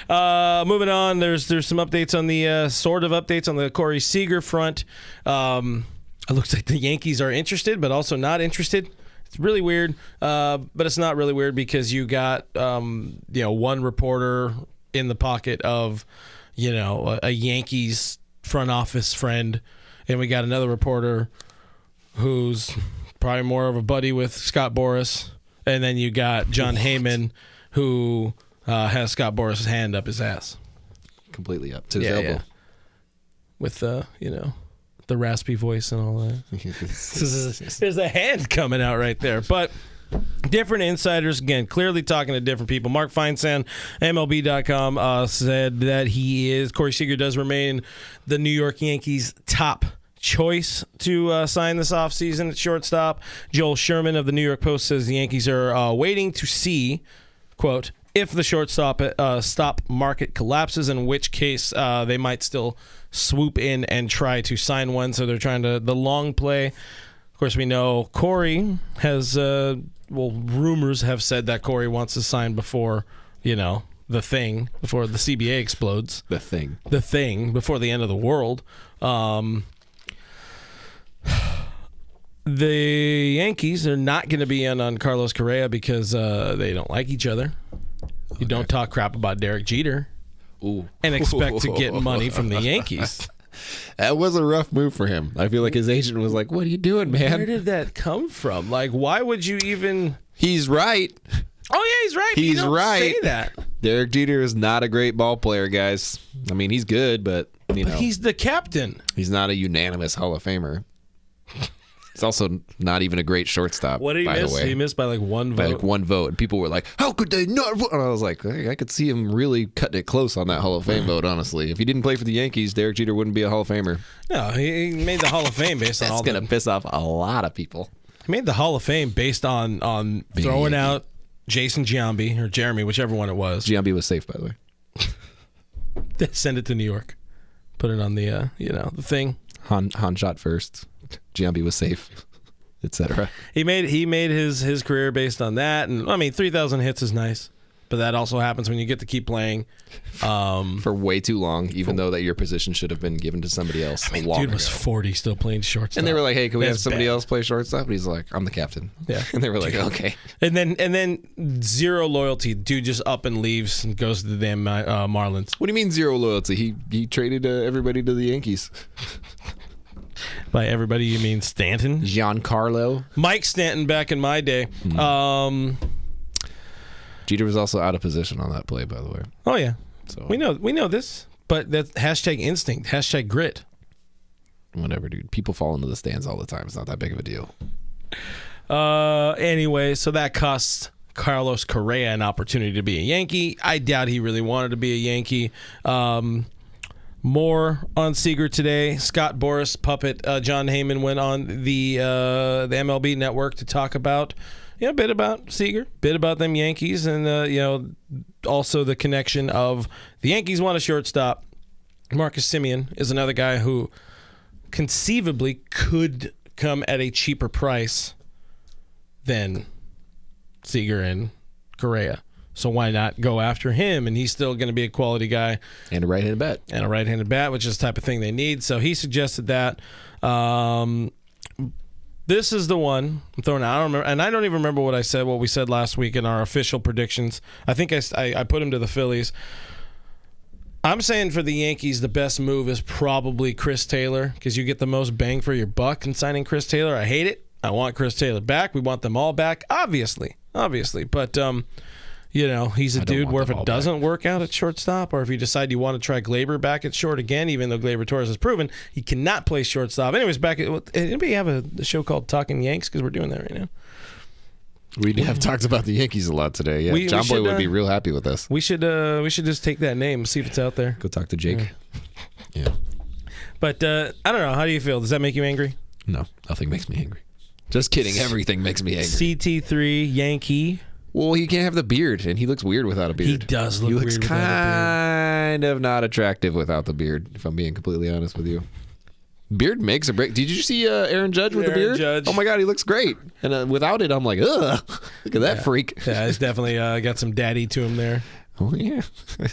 A: Moving on, there's some updates on the sort of updates on the Corey Seager front. It looks like the Yankees are interested, but also not interested. It's really weird, but it's not really weird because you got one reporter in the pocket of a Yankees front office friend, and we got another reporter who's probably more of a buddy with Scott Boras, and then you got John Heyman who has Scott Boras' hand up his ass.
B: Completely up to his elbow.
A: Yeah. With, the raspy voice and all that. There's a hand coming out right there. But different insiders, again, clearly talking to different people. Mark Feinsand, MLB.com, said that Corey Seager does remain the New York Yankees' top choice to sign this offseason at shortstop. Joel Sherman of the New York Post says the Yankees are waiting to see, quote, if the shortstop stop market collapses, in which case they might still swoop in and try to sign one. So they're trying the long play. Of course, we know Corey has, rumors have said that Corey wants to sign before, before the CBA explodes. The thing, before the end of the world. The Yankees are not going to be in on Carlos Correa because they don't like each other. You don't talk crap about Derek Jeter and expect to get money from the Yankees.
B: That was a rough move for him. I feel like his agent was like, "What are you doing, man?"
A: Where did that come from? Like, why would you even?
B: He's right.
A: Oh yeah, he's right.
B: He's
A: you don't
B: right.
A: Say that.
B: Derek Jeter is not a great ball player, guys. I mean, he's good, but
A: he's the captain.
B: He's not a unanimous Hall of Famer. He's also not even a great shortstop.
A: What did he miss? He missed by like one vote.
B: By like one vote. And people were like, how could they not? And I was like, hey, I could see him really cutting it close on that Hall of Fame vote, honestly. If he didn't play for the Yankees, Derek Jeter wouldn't be a Hall of Famer.
A: No, he made the Hall of Fame based on all
B: That's going to piss off a lot of people.
A: He made the Hall of Fame based on throwing out Jason Giambi, or Jeremy, whichever one it was.
B: Giambi was safe, by the way.
A: Send it to New York. Put it on the, the thing.
B: Han shot first. Giambi was safe, etc.
A: He made his career based on that, and I mean 3,000 hits is nice, but that also happens when you get to keep playing
B: for way too long, even though that your position should have been given to somebody else.
A: I mean, dude was 40 still playing shortstop,
B: and they were like, "Hey, can we have somebody else play shortstop?" And he's like, "I'm the captain."
A: Yeah,
B: and they were like, "Okay."
A: And then zero loyalty. Dude just up and leaves and goes to the damn Marlins.
B: What do you mean zero loyalty? He traded everybody to the Yankees.
A: By everybody, you mean Stanton?
B: Giancarlo?
A: Mike Stanton back in my day.
B: Jeter was also out of position on that play, by the way.
A: Oh, yeah.
B: So
A: we know this, but that's hashtag instinct, hashtag grit.
B: Whatever, dude. People fall into the stands all the time. It's not that big of a deal.
A: Anyway, so that costs Carlos Correa an opportunity to be a Yankee. I doubt he really wanted to be a Yankee. More on Seager today. Scott Boras puppet John Heyman went on the MLB Network to talk about a bit about Seager, bit about them Yankees, and also the connection of the Yankees want a shortstop. Marcus Semien is another guy who conceivably could come at a cheaper price than Seager and Correa. So why not go after him? And he's still going to be a quality guy.
B: And a right-handed bat.
A: And a right-handed bat, which is the type of thing they need. So he suggested that. This is the one I'm throwing out. I don't remember, and I don't even remember what we said last week in our official predictions. I think I put him to the Phillies. I'm saying for the Yankees, the best move is probably Chris Taylor because you get the most bang for your buck in signing Chris Taylor. I hate it. I want Chris Taylor back. We want them all back, obviously. But he's a dude where if it doesn't work out at shortstop, or if you decide you want to try Glaber back at short again, even though Glaber Torres has proven he cannot play shortstop. Anyways, anybody have a show called Talking Yanks? Because we're doing that right now.
B: We have talked about the Yankees a lot today. Yeah, John Boy would be real happy with us.
A: We should just take that name, see if it's out there.
B: Go talk to Jake. Yeah.
A: But I don't know. How do you feel? Does that make you angry?
B: No, nothing makes me angry. Just kidding. Everything makes me angry.
A: CT3 Yankee.
B: Well, he can't have the beard, and he looks weird without a beard.
A: He does look weird without a beard.
B: He looks kind of not attractive without the beard, if I'm being completely honest with you. Beard makes a break. Did you see Aaron Judge with the beard?
A: Judge.
B: Oh, my God, he looks great. And without it, I'm like, ugh, look at that freak.
A: Yeah, he's definitely got some daddy to him there.
B: Oh, yeah.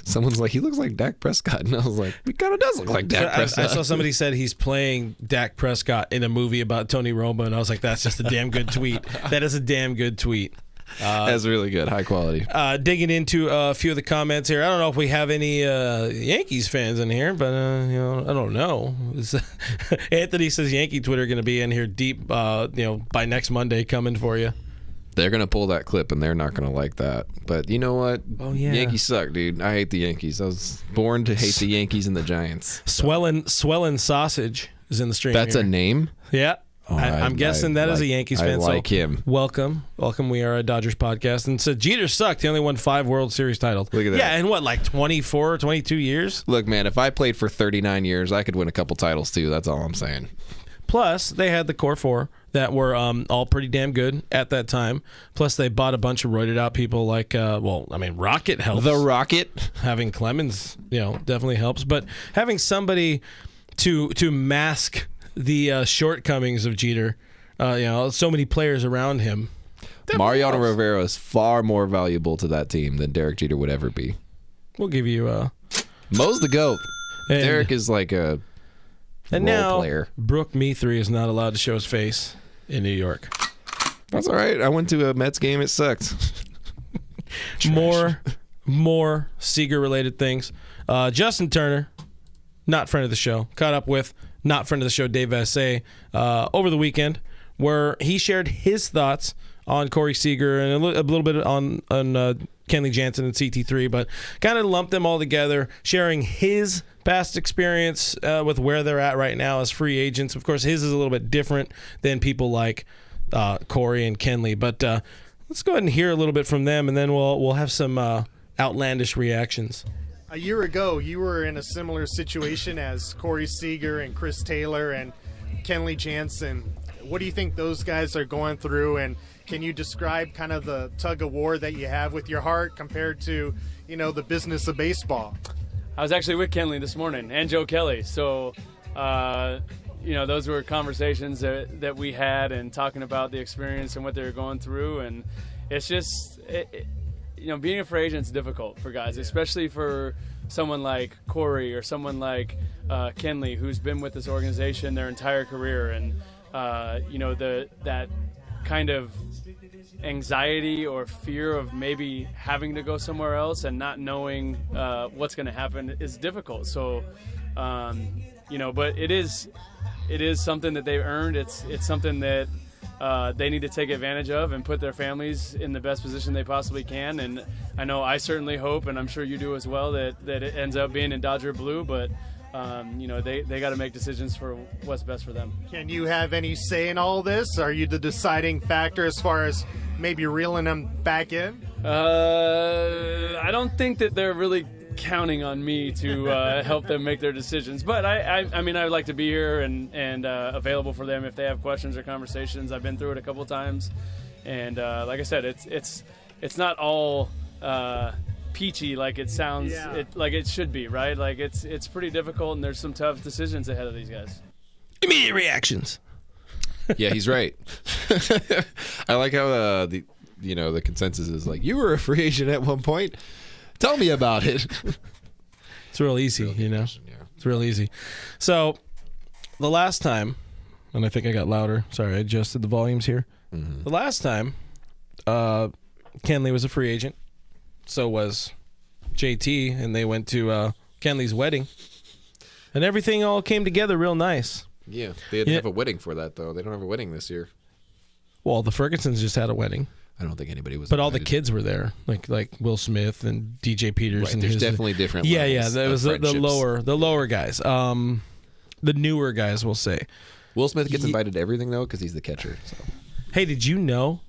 B: Someone's like, he looks like Dak Prescott. And I was like, he kind of does look like Dak Prescott.
A: I saw somebody said he's playing Dak Prescott in a movie about Tony Romo, and I was like, that's just a damn good tweet. That is a damn good tweet.
B: That's really good. High quality.
A: Digging into a few of the comments here. I don't know if we have any Yankees fans in here, but I don't know. Anthony says Yankee Twitter going to be in here deep, by next Monday coming for you.
B: They're going to pull that clip, and they're not going to like that. But you know what?
A: Oh, yeah.
B: Yankees suck, dude. I hate the Yankees. I was born to hate the Yankees and the Giants.
A: Swellin' Sausage is in the stream.
B: That's
A: here.
B: A name?
A: Yeah. Oh, I'm guessing that is a Yankees fan.
B: I like him.
A: Welcome. We are a Dodgers podcast. And so Jeter sucked. He only won 5 World Series titles.
B: Look at that.
A: Yeah, in what, like 24 or 22 years?
B: Look, man, if I played for 39 years, I could win a couple titles too. That's all I'm saying.
A: Plus, they had the core 4 that were all pretty damn good at that time. Plus, they bought a bunch of roided out people like, Rocket helps.
B: The Rocket.
A: Having Clemens, definitely helps. But having somebody to mask the shortcomings of Jeter, so many players around him.
B: Mariano Rivera is far more valuable to that team than Derek Jeter would ever be.
A: We'll give you
B: Mo's the GOAT. Derek is like a role player.
A: Brooke Methry is not allowed to show his face in New York.
B: That's all right. I went to a Mets game. It sucked.
A: More Seager related things. Justin Turner, not friend of the show, caught up with not friend of the show, Dave Vassay, over the weekend, where he shared his thoughts on Corey Seager and a little bit on Kenley Jansen and CT3, but kind of lumped them all together, sharing his past experience with where they're at right now as free agents. Of course, his is a little bit different than people like Corey and Kenley, but let's go ahead and hear a little bit from them, and then we'll have some outlandish reactions.
C: A year ago, you were in a similar situation as Corey Seager and Chris Taylor and Kenley Jansen. What do you think those guys are going through, and can you describe kind of the tug of war that you have with your heart compared to, the business of baseball?
D: I was actually with Kenley this morning and Joe Kelly. So, those were conversations that we had and talking about the experience and what they were going through. And it's just, being a free agent is difficult for guys, especially for someone like Corey or someone like Kenley, who's been with this organization their entire career. And, that kind of anxiety or fear of maybe having to go somewhere else and not knowing what's going to happen is difficult. So, but it is something that they've earned. It's something that they need to take advantage of and put their families in the best position they possibly can. And I know I certainly hope, and I'm sure you do as well, that it ends up being in Dodger blue, but they got to make decisions for what's best for them.
C: Can you have any say in all this? Are you the deciding factor as far as maybe reeling them back in?
D: I don't think that they're really counting on me to help them make their decisions. But I would like to be here and available for them if they have questions or conversations. I've been through it a couple times, and like I said, it's not all peachy like it sounds.
C: Yeah.
D: Like it should be, right? Like it's pretty difficult, and there's some tough decisions ahead of these guys.
A: Immediate reactions.
B: Yeah, he's right. I like how the consensus is like, you were a free agent at one point. Tell me about it.
A: It's real easy,
B: Yeah.
A: It's real easy. So the last time, and I think I got louder. Sorry, I adjusted the volumes here. Mm-hmm. The last time, Kenley was a free agent. So was JT, and they went to Kenley's wedding, and everything all came together real nice.
B: Yeah, they didn't have a wedding for that, though. They don't have a wedding this year.
A: Well, the Fergusons just had a wedding.
B: I don't think anybody was.
A: But all the kids were there, like Will Smith and DJ Peters.
B: Right,
A: and
B: there's definitely different levels.
A: That was the lower guys, the newer guys, we'll say.
B: Will Smith gets invited to everything though because he's the catcher. So.
A: Hey, did you know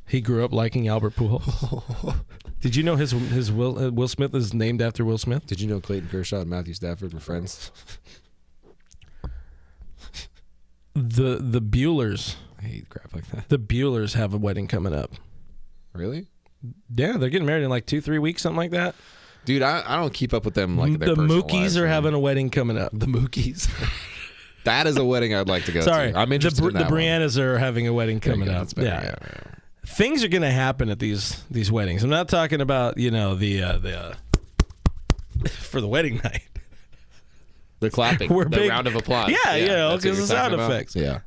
A: he grew up liking Albert Pujols? Did you know his Will Smith is named after Will Smith?
B: Did you know Clayton Kershaw and Matthew Stafford were friends?
A: The Buellers.
B: I hate crap like that.
A: The Buellers have a wedding coming up.
B: Really?
A: Yeah, they're getting married in like 2-3 weeks, something like that.
B: Dude, I don't keep up with them like their
A: the
B: personal
A: Mookies
B: lives,
A: are
B: man.
A: having a wedding coming up.
B: The Mookies. That is a wedding I'd like to go
A: Sorry,
B: to. I'm interested in that
A: the Briannas are having a wedding coming up.
B: Yeah.
A: Things are going to happen at these weddings. I'm not talking about the for the wedding night.
B: The clapping, the round of applause.
A: Yeah, because the sound effects.
B: Yeah.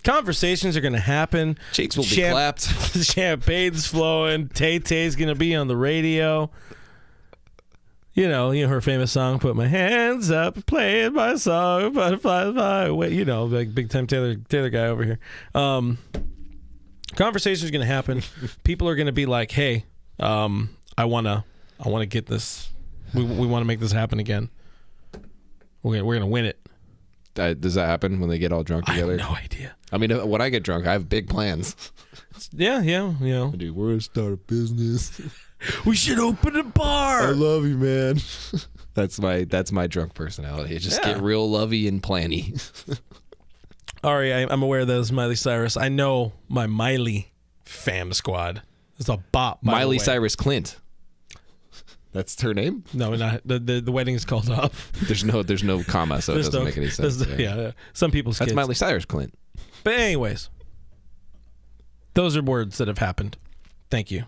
A: Conversations are going to happen.
B: Cheeks will be clapped.
A: Champagne's flowing. Tay-Tay's going to be on the radio. You know her famous song, "Put My Hands Up," playing my song, "Butterflies Fly Away." Like big time Taylor guy over here. Conversations are going to happen. People are going to be like, "Hey, I wanna get this. We want to make this happen again. We're going to win it."
B: Does that happen when they get all drunk together?
A: I have no idea.
B: I mean, when I get drunk, I have big plans.
A: Yeah.
B: Dude, we're gonna start a business.
A: We should open a bar.
B: I love you, man. That's my drunk personality. Just get real lovey and planny.
A: Ari, I'm aware that it's Miley Cyrus. I know my Miley fam squad. It's a bop.
B: Miley Cyrus Clint. That's her name?
A: No, not the wedding is called off.
B: There's no comma, so it doesn't make any sense.
A: Yeah. Some people's
B: That's
A: kids.
B: Miley Cyrus Clint.
A: But anyways, those are words that have happened. Thank you.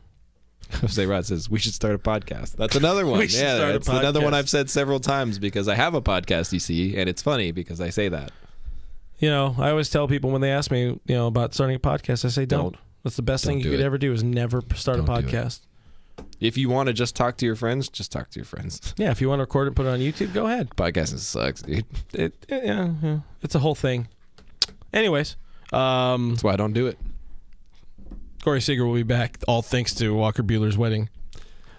B: Jose Rod says we should start a podcast. That's another one. That's another one I've said several times because I have a podcast, you see, and it's funny because I say that.
A: I always tell people when they ask me, about starting a podcast, I say don't. That's the best thing you could ever do is never start a podcast.
B: If you want to just talk to your friends, just talk to your friends.
A: Yeah, if you want to record it, put it on YouTube, go ahead.
B: Podcasting sucks, dude.
A: Yeah, it's a whole thing. Anyways,
B: That's why I don't do it.
A: Corey Seager will be back, all thanks to Walker Bueller's wedding.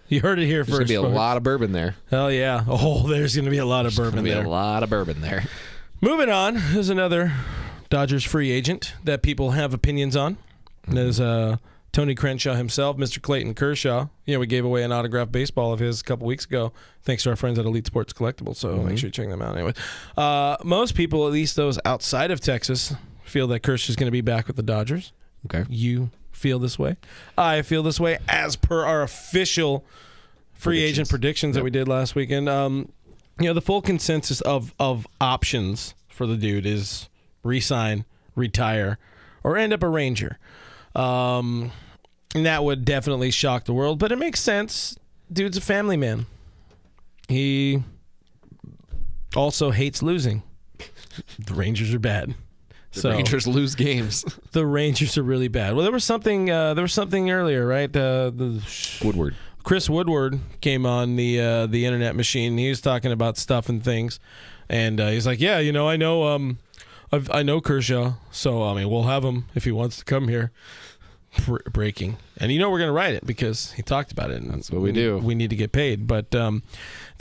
A: You heard it here
B: There's
A: first.
B: going to be a lot of bourbon there.
A: Hell yeah. Oh, there's going to be a lot of bourbon there.
B: A lot of bourbon there.
A: Moving on, there's another Dodgers free agent that people have opinions on. There's Tony Crenshaw himself, Mr. Clayton Kershaw. We gave away an autographed baseball of his a couple weeks ago, thanks to our friends at Elite Sports Collectibles, so make sure you check them out anyway. Most people, at least those outside of Texas, feel that Kershaw's going to be back with the Dodgers.
B: Okay.
A: You feel this way. I feel this way as per our official free agent predictions that we did last weekend. The full consensus of options for the dude is re-sign, retire, or end up a Ranger. And that would definitely shock the world, but it makes sense. Dude's a family man. He also hates losing. The Rangers are bad.
B: The Rangers lose games.
A: The Rangers are really bad. Well, there was something earlier, right?
B: Woodward.
A: Chris Woodward came on the internet machine. He was talking about stuff and things, and he's like, "Yeah, I know, I know Kershaw, so we'll have him if he wants to come here." Breaking, and we're gonna write it because he talked about it. And
B: that's what we do.
A: We need to get paid, but the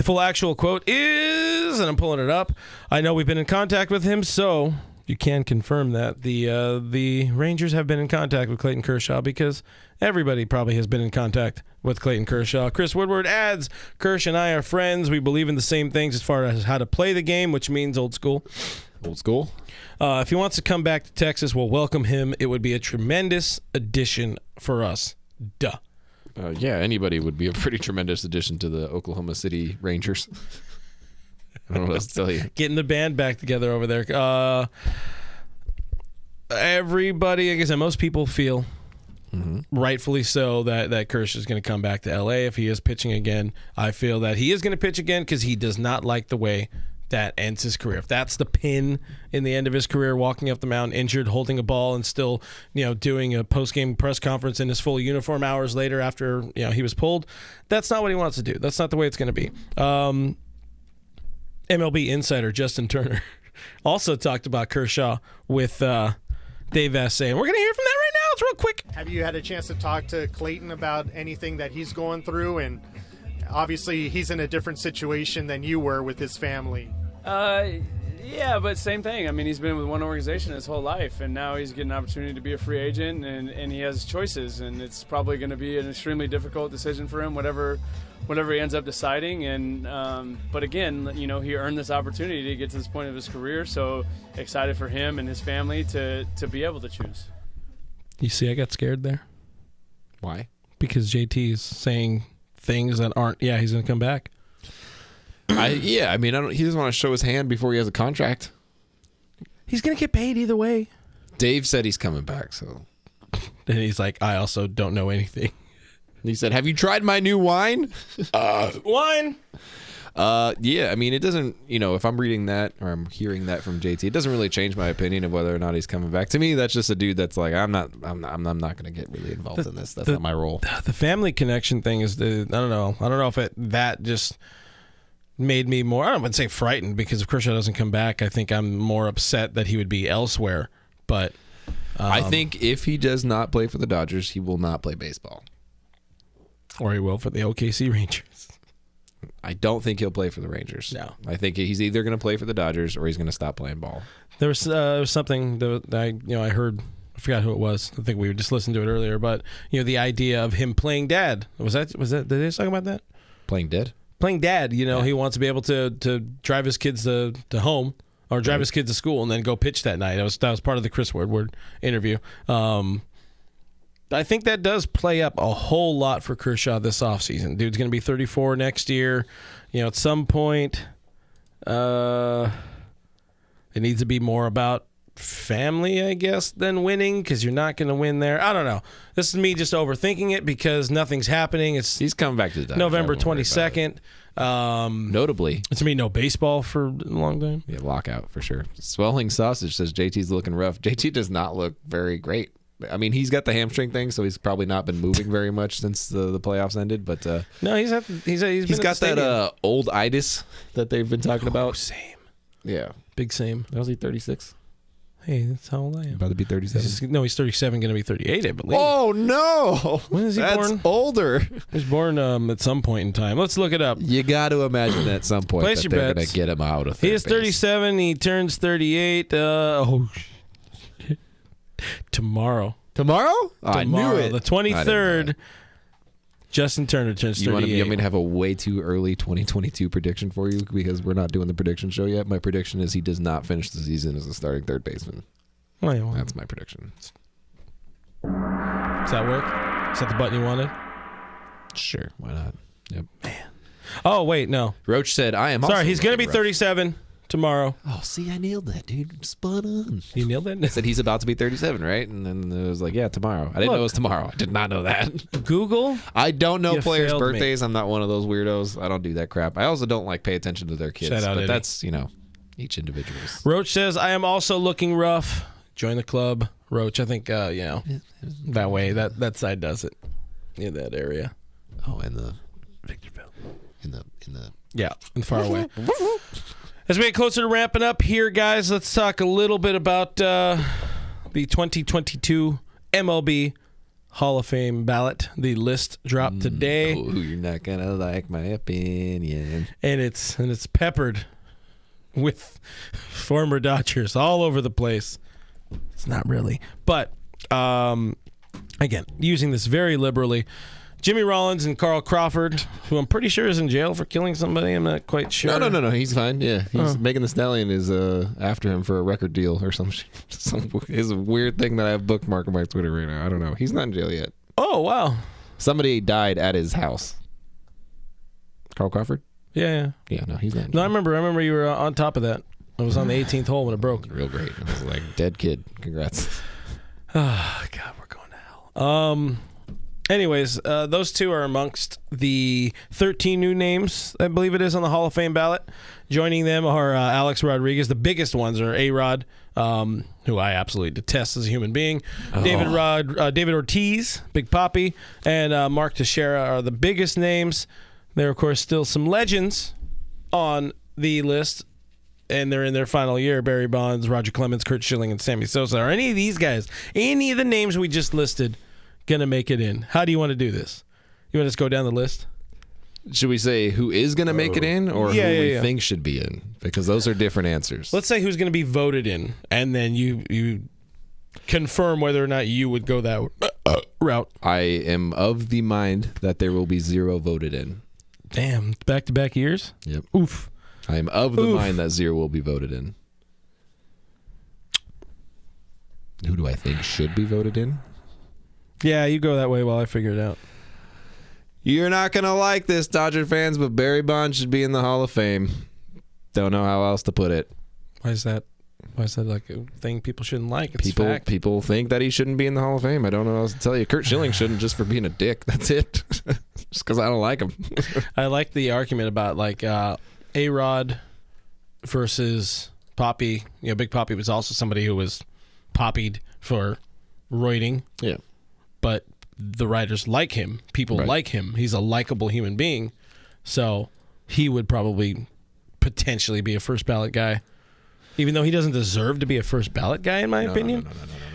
A: full actual quote is, and I'm pulling it up. I know we've been in contact with him, so you can confirm that the Rangers have been in contact with Clayton Kershaw because everybody probably has been in contact with Clayton Kershaw. Chris Woodward adds, Kersh and I are friends. We believe in the same things as far as how to play the game, which means old school.
B: Old school.
A: If he wants to come back to Texas, we'll welcome him. It would be a tremendous addition for us. Duh.
B: Yeah, anybody would be a pretty tremendous addition to the Oklahoma City Rangers. I don't know what else to tell you.
A: Getting the band back together over there. Everybody, I guess, most people feel, rightfully so, that Kersh is going to come back to L.A. if he is pitching again. I feel that he is going to pitch again because he does not like the way that ends his career. If that's the pin in the end of his career, walking up the mound injured, holding a ball, and still, doing a post-game press conference in his full uniform hours later after, he was pulled, that's not what he wants to do. That's not the way it's going to be. MLB insider Justin Turner also talked about Kershaw with Dave S. saying, we're going to hear from that right now. It's real quick.
C: Have you had a chance to talk to Clayton about anything that he's going through? And obviously he's in a different situation than you were with his family.
D: Yeah, but same thing. He's been with one organization his whole life, and now he's getting an opportunity to be a free agent, and he has choices, and it's probably going to be an extremely difficult decision for him, whatever he ends up deciding. And but again, he earned this opportunity to get to this point of his career, so excited for him and his family to be able to choose.
A: You see, I got scared there.
B: Why?
A: Because JT is saying things that aren't, he's going to come back.
B: He doesn't want to show his hand before he has a contract.
A: He's going to get paid either way.
B: Dave said he's coming back, so.
A: And he's like, I also don't know anything.
B: He said, have you tried my new wine?
A: Wine?
B: It doesn't, if I'm reading that or I'm hearing that from JT, it doesn't really change my opinion of whether or not he's coming back. To me, that's just a dude that's like, I'm not going to get really involved in this. That's not my role.
A: The family connection thing is I don't know if that just made me more, I wouldn't say frightened, because if Kershaw doesn't come back, I think I'm more upset that he would be elsewhere. But
B: I think if he does not play for the Dodgers, he will not play baseball.
A: Or he will for the OKC Rangers.
B: I don't think he'll play for the Rangers.
A: No.
B: I think he's either going to play for the Dodgers or he's going to stop playing ball.
A: There was something that I heard. I forgot who it was. I think we just listened to it earlier. But the idea of him playing dad, was that? Did they talk about that?
B: Playing dead?
A: Playing dad. He wants to be able to drive his kids to home or drive his kids to school and then go pitch that night. That was part of the Chris Woodward interview. I think that does play up a whole lot for Kershaw this offseason. Dude's going to be 34 next year. At some point, it needs to be more about family, I guess, than winning, because you're not going to win there. I don't know. This is me just overthinking it because nothing's happening.
B: He's coming back to the Dodgers.
A: November 22nd.
B: Notably,
A: it's going to be no baseball for a long time.
B: Yeah, lockout for sure. Swelling Sausage says JT's looking rough. JT does not look very great. I mean, he's got the hamstring thing, so he's probably not been moving very much since the playoffs ended. But
A: No, he's
B: got that old itis that they've been talking about.
A: Same.
B: Yeah.
A: Big same.
B: Was he 36?
A: Hey, that's how old I am.
B: About to be 37.
A: No, he's 37, going to be 38, I believe.
B: Oh, no.
A: When is he born?
B: That's older.
A: He was born at some point in time. Let's look it up.
B: You got to imagine at some point
A: Place
B: that
A: your
B: they're going
A: bets.
B: to get him out of third
A: He is
B: base.
A: 37. He turns 38. Tomorrow.
B: Tomorrow? I knew
A: Tomorrow,
B: it.
A: the 23rd. Justin Turner turns 38.
B: You want me to have a way too early 2022 prediction for you because we're not doing the prediction show yet? My prediction is he does not finish the season as a starting third baseman.
A: Oh, yeah, well,
B: That's my prediction.
A: does that work? Is that the button you wanted?
B: Sure, why not? Yep.
A: Oh, wait, no.
B: Roach said, I am
A: Sorry,
B: also
A: he's going to be
B: looking rough.
A: 37 tomorrow.
B: Oh, see, I nailed that, dude. Spot on.
A: You nailed it?
B: Said he's about to be 37, right? And then it was like, yeah, tomorrow. I didn't know it was tomorrow. I did not know that.
A: Google?
B: I don't know
A: You
B: players'
A: failed me.
B: birthdays. I'm not one of those weirdos. I don't do that crap. I also don't like pay attention to their kids.
A: Shout out,
B: but
A: Eddie.
B: that's, each individual's.
A: Roach says, I am also looking rough. Join the club. Roach, I think, that way, that side does it. In that area.
B: Oh, and the
A: Victorville.
B: in the
A: Yeah, and far away. As we get closer to ramping up here, guys, let's talk a little bit about the 2022 MLB Hall of Fame ballot. The list dropped today,
B: Oh, you're not gonna like my opinion.
A: and it's peppered with former Dodgers all over the place. It's not really, but again, using this very liberally. Jimmy Rollins and Carl Crawford, who I'm pretty sure is in jail for killing somebody. I'm not quite sure.
B: No. He's fine. Yeah, he's Megan Thee Stallion is after him for a record deal or some is a weird thing that I have bookmarked on my Twitter right now. I don't know. He's not in jail yet.
A: Oh, wow.
B: Somebody died at his house. Carl Crawford?
A: Yeah.
B: Yeah, no, he's not. In
A: No, I
B: jail.
A: remember you were on top of that. I was on the 18th hole when it broke.
B: Real great. It was like dead kid. Congrats.
A: Oh, God, we're going to hell. Anyways, those two are amongst the 13 new names, I believe it is, on the Hall of Fame ballot. Joining them are Alex Rodriguez. The biggest ones are A-Rod, who I absolutely detest as a human being. David Ortiz, Big Papi, and Mark Teixeira are the biggest names. There are, of course, still some legends on the list, and they're in their final year. Barry Bonds, Roger Clemens, Kurt Schilling, and Sammy Sosa. Are any of these guys, any of the names we just listed, going to make it in? How do you want to do this? You want to just go down the list?
B: Should we say who is going to make it in or who we think should be in? Because those are different answers.
A: Let's say who's going to be voted in, and then you confirm whether or not you would go that route.
B: I am of the mind that there will be 0 voted in.
A: Damn, back-to-back years?
B: Yep.
A: Oof.
B: I am of the mind that 0 will be voted in. Who do I think should be voted in?
A: Yeah, you go that way while I figure it out.
B: You're not going to like this, Dodger fans, but Barry Bonds should be in the Hall of Fame. Don't know how else to put it.
A: Why is that like a thing people shouldn't like? It's fact.
B: People think that he shouldn't be in the Hall of Fame. I don't know what else to tell you. Kurt Schilling shouldn't just for being a dick. That's it. Just because I don't like him.
A: I like the argument about like A-Rod versus Papi. Big Papi was also somebody who was poppied for roiding.
B: Yeah.
A: But the writers like him. People like him. He's a likable human being. So he would probably potentially be a first ballot guy. Even though he doesn't deserve to be a first ballot guy, in my opinion.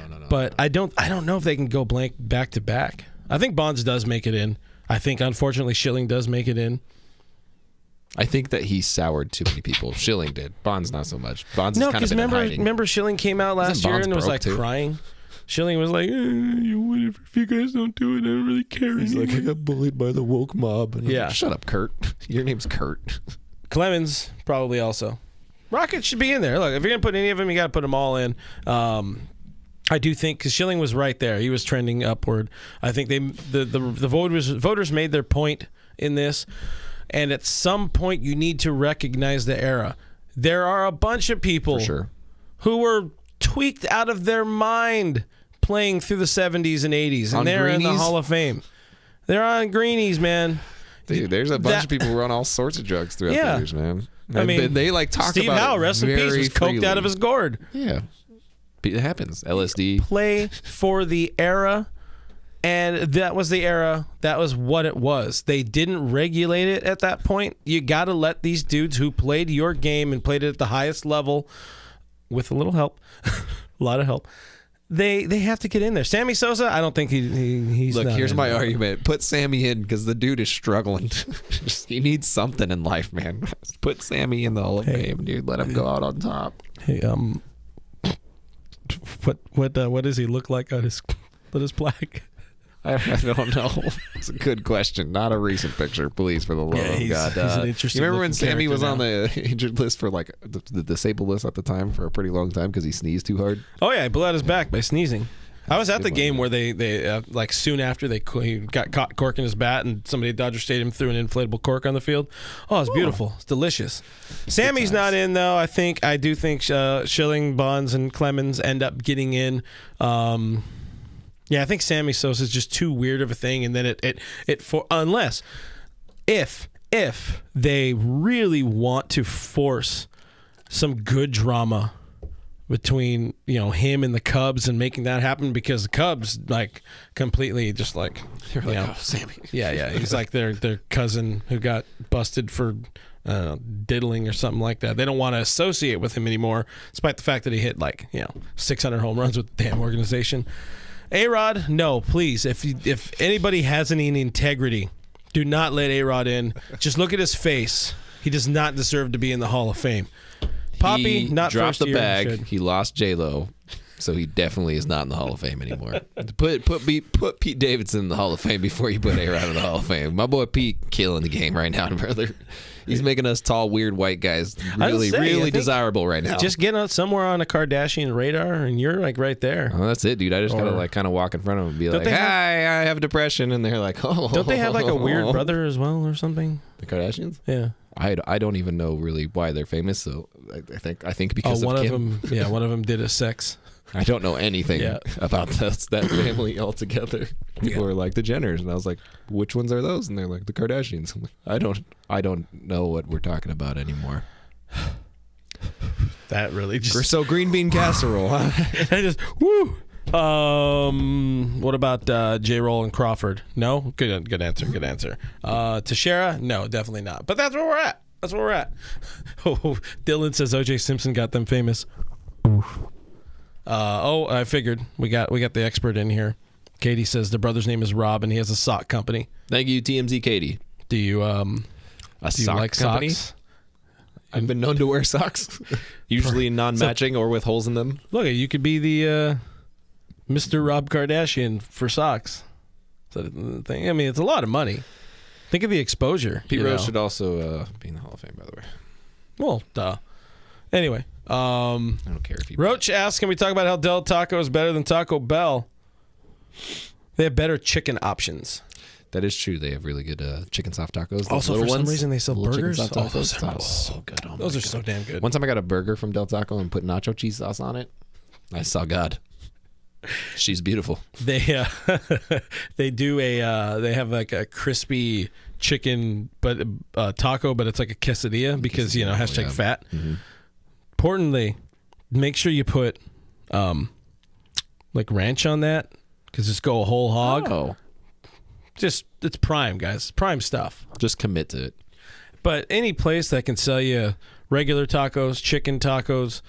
A: No. But I don't know if they can go blank back to back. I think Bonds does make it in. I think, unfortunately, Schilling does make it in.
B: I think that he soured too many people. Schilling did. Bonds not so much. Bonds has kind of been in hiding.
A: remember Schilling came out last year and was like crying. Schilling was like, whatever, if you guys don't do it, I don't really care.
B: He's like, I got bullied by the woke mob. And
A: Yeah.
B: like, shut up, Kurt. Your name's Kurt.
A: Clemens probably also. Rocket should be in there. Look, if you're going to put any of them, you got to put them all in. I do think, because Schilling was right there. He was trending upward. I think the voters made their point in this. And at some point, you need to recognize the era. There are a bunch of people
B: For sure.
A: who were tweaked out of their mind playing through the 70s and 80s. And they're in the
B: greenies?
A: Hall of Fame. They're on greenies, man.
B: Dude, there's a bunch of people who run all sorts of drugs throughout the years, man.
A: I mean,
B: they like talk
A: Steve
B: about
A: Howe,
B: it
A: rest in peace,
B: very
A: was coked
B: freely.
A: out of his gourd.
B: Yeah. It happens. LSD.
A: Play for the era, and that was the era. That was what it was. They didn't regulate it at that point. You got to let these dudes who played your game and played it at the highest level, with a little help, a lot of help. They have to get in there. Sammy Sosa, I don't think he's.
B: Look,
A: not
B: here's
A: in
B: my
A: there.
B: argument. Put Sammy in because the dude is struggling. He needs something in life, man. Put Sammy in the Hall of Fame, dude. Let him go out on top.
A: Hey, what does he look like on his plaque?
B: I don't know. It's a good question. Not a recent picture, please, for the love of God.
A: He's an interesting.
B: You remember when
A: looking
B: Sammy was
A: character
B: on
A: now.
B: the injured list for like the disabled list at the time for a pretty long time because he sneezed too hard?
A: Oh yeah, he blew out his back by sneezing. I was at the
B: Good
A: game
B: one.
A: where they like soon after he got caught corking his bat and somebody at Dodger Stadium threw an inflatable cork on the field. Oh, it's beautiful. It's delicious. Sammy's not in though. I do think Schilling, Bonds, and Clemens end up getting in. Yeah, I think Sammy Sosa is just too weird of a thing, and then it for unless if they really want to force some good drama between him and the Cubs and making that happen, because the Cubs like completely just like
B: You're like, oh, Sammy.
A: yeah he's like their cousin who got busted for diddling or something like that. They don't want to associate with him anymore, despite the fact that he hit 600 home runs with the damn organization. A-Rod, no, please. If anybody has any integrity, do not let A-Rod in. Just look at his face. He does not deserve to be in the Hall of Fame. Poppy,
B: He
A: not
B: dropped
A: first
B: the
A: year,
B: bag.
A: should.
B: He lost J-Lo, so he definitely is not in the Hall of Fame anymore. Put Pete Davidson in the Hall of Fame before you put A-Rod in the Hall of Fame. My boy Pete killing the game right now, brother. He's making us tall, weird white guys really
A: think
B: desirable right now.
A: Just get on somewhere on a Kardashian radar, and you're like right there.
B: Oh, that's it, dude. I just gotta kind of walk in front of them and be like,
A: they have-
B: "Hi, I have depression," and they're like, "Oh."
A: Don't they have like a weird brother as well or something?
B: The Kardashians?
A: Yeah.
B: I don't even know really why they're famous. So I think because
A: one
B: of
A: of
B: Kim.
A: them. Yeah, one of them did a sex.
B: I don't know anything
A: Yeah.
B: about that family altogether. People are like the Jenners, and I was like, "Which ones are those?" And they're like the Kardashians. I'm like, I don't know what we're talking about anymore.
A: That really just.
B: We're so green bean casserole, huh?
A: I just woo. What about J-Roll and Crawford? No, good answer. Good answer. Teixeira? No, definitely not. But that's where we're at. That's where we're at. Oh, Dylan says O.J. Simpson got them famous. I figured we got the expert in here. Katie says the brother's name is Rob and he has a sock company.
B: Thank you, TMZ Katie.
A: Do you
B: A
A: do you
B: sock
A: like
B: company?
A: socks?
B: I've been known to wear socks, usually non-matching or with holes in them.
A: Look, you could be the Mr. Rob Kardashian for socks. So thing. I mean, it's a lot of money. Think of the exposure.
B: Pete Rose should also be in the Hall of Fame, by the way.
A: Well, duh. Anyway,
B: I don't care if he.
A: Roach asks, can we talk about how Del Taco is better than Taco Bell? They have better chicken options.
B: That is true. They have really good chicken soft tacos.
A: Also,
B: little
A: for some
B: ones,
A: reason, they sell
B: little chicken
A: burgers.
B: soft
A: Oh,
B: tacos.
A: those are
B: so good. Oh,
A: Those
B: my
A: are so
B: God.
A: damn good.
B: One time I got a burger from Del Taco and put nacho cheese sauce on it. I saw God. She's beautiful.
A: They they do they have like a crispy chicken taco, but it's like a quesadilla because hashtag
B: yeah.
A: fat.
B: Mm-hmm.
A: Importantly, make sure you put like ranch on that, because just go a whole hog.
B: Oh,
A: Just it's prime, guys. Prime stuff.
B: just commit to it.
A: But any place that can sell you regular tacos, chicken tacos,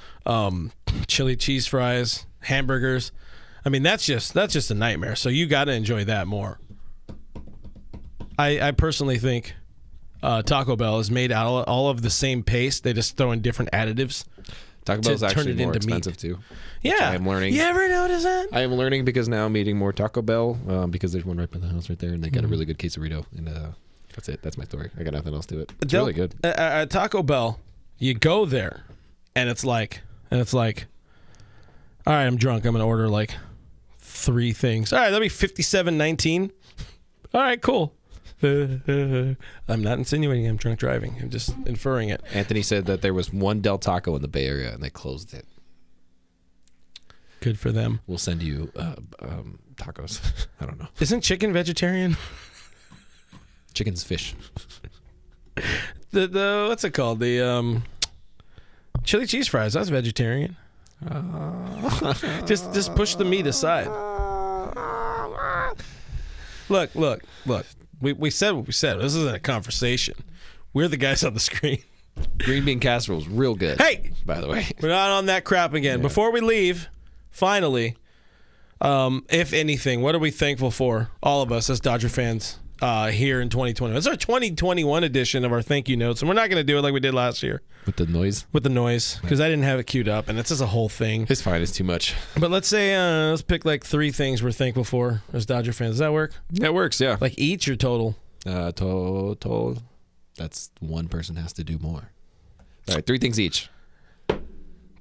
A: chili cheese fries, hamburgers, I mean that's just a nightmare. So you got to enjoy that more. I personally think Taco Bell is made out of all of the same paste. They just throw in different additives.
B: Taco Bell is
A: turn
B: actually
A: it
B: more
A: into meat.
B: expensive too.
A: Yeah,
B: I am learning.
A: You ever notice that?
B: I am learning because now I'm eating more Taco Bell because there's one right by the house right there, and they got a really good quesarito. And that's it. That's my story. I got nothing else to it. It's really good.
A: At Taco Bell, you go there, and it's like, all right, I'm drunk. I'm gonna order like 3 things. All right, that'll be $57.19. All right, cool. I'm not insinuating I'm drunk driving. I'm just inferring it.
B: Anthony said that there was one Del Taco in the Bay Area, and they closed it.
A: Good for them.
B: We'll send you tacos. I don't know.
A: Isn't chicken vegetarian?
B: Chicken's fish.
A: The what's it called? The chili cheese fries. That's vegetarian. Just push the meat aside. Look. We said what we said. This isn't a conversation. We're the guys on the screen.
B: Green bean casserole is real good.
A: Hey,
B: by the way,
A: we're not on that crap again. Yeah. Before we leave, finally, if anything, what are we thankful for, all of us as Dodger fans here in 2021? It's our 2021 edition of our thank you notes, and we're not going to do it like we did last year.
B: With the noise?
A: With the noise, because I didn't have it queued up, and it's just a whole thing.
B: It's fine. It's too much.
A: But let's say, let's pick like 3 things we're thankful for as Dodger fans. Does that work?
B: That works, yeah.
A: Like each or total?
B: Total. That's one person has to do more. All right, 3 things each.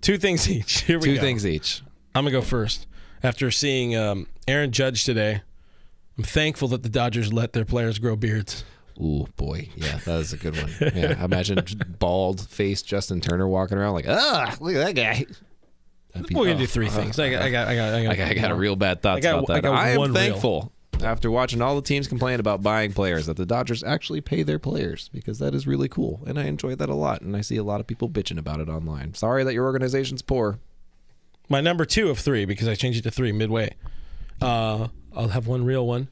A: 2 things each. Here we go.
B: 2 things each.
A: I'm going to go first. After seeing Aaron Judge today, I'm thankful that the Dodgers let their players grow beards.
B: Ooh, boy. Yeah, that was a good one. Yeah, imagine bald-faced Justin Turner walking around like, look at that guy.
A: We're going to do 3 things. I
B: got a real bad thoughts about that. I am thankful, after watching all the teams complain about buying players, that the Dodgers actually pay their players, because that is really cool, and I enjoy that a lot, and I see a lot of people bitching about it online. Sorry that your organization's poor.
A: My number 2 of 3, because I changed it to 3 midway. I'll have one real one.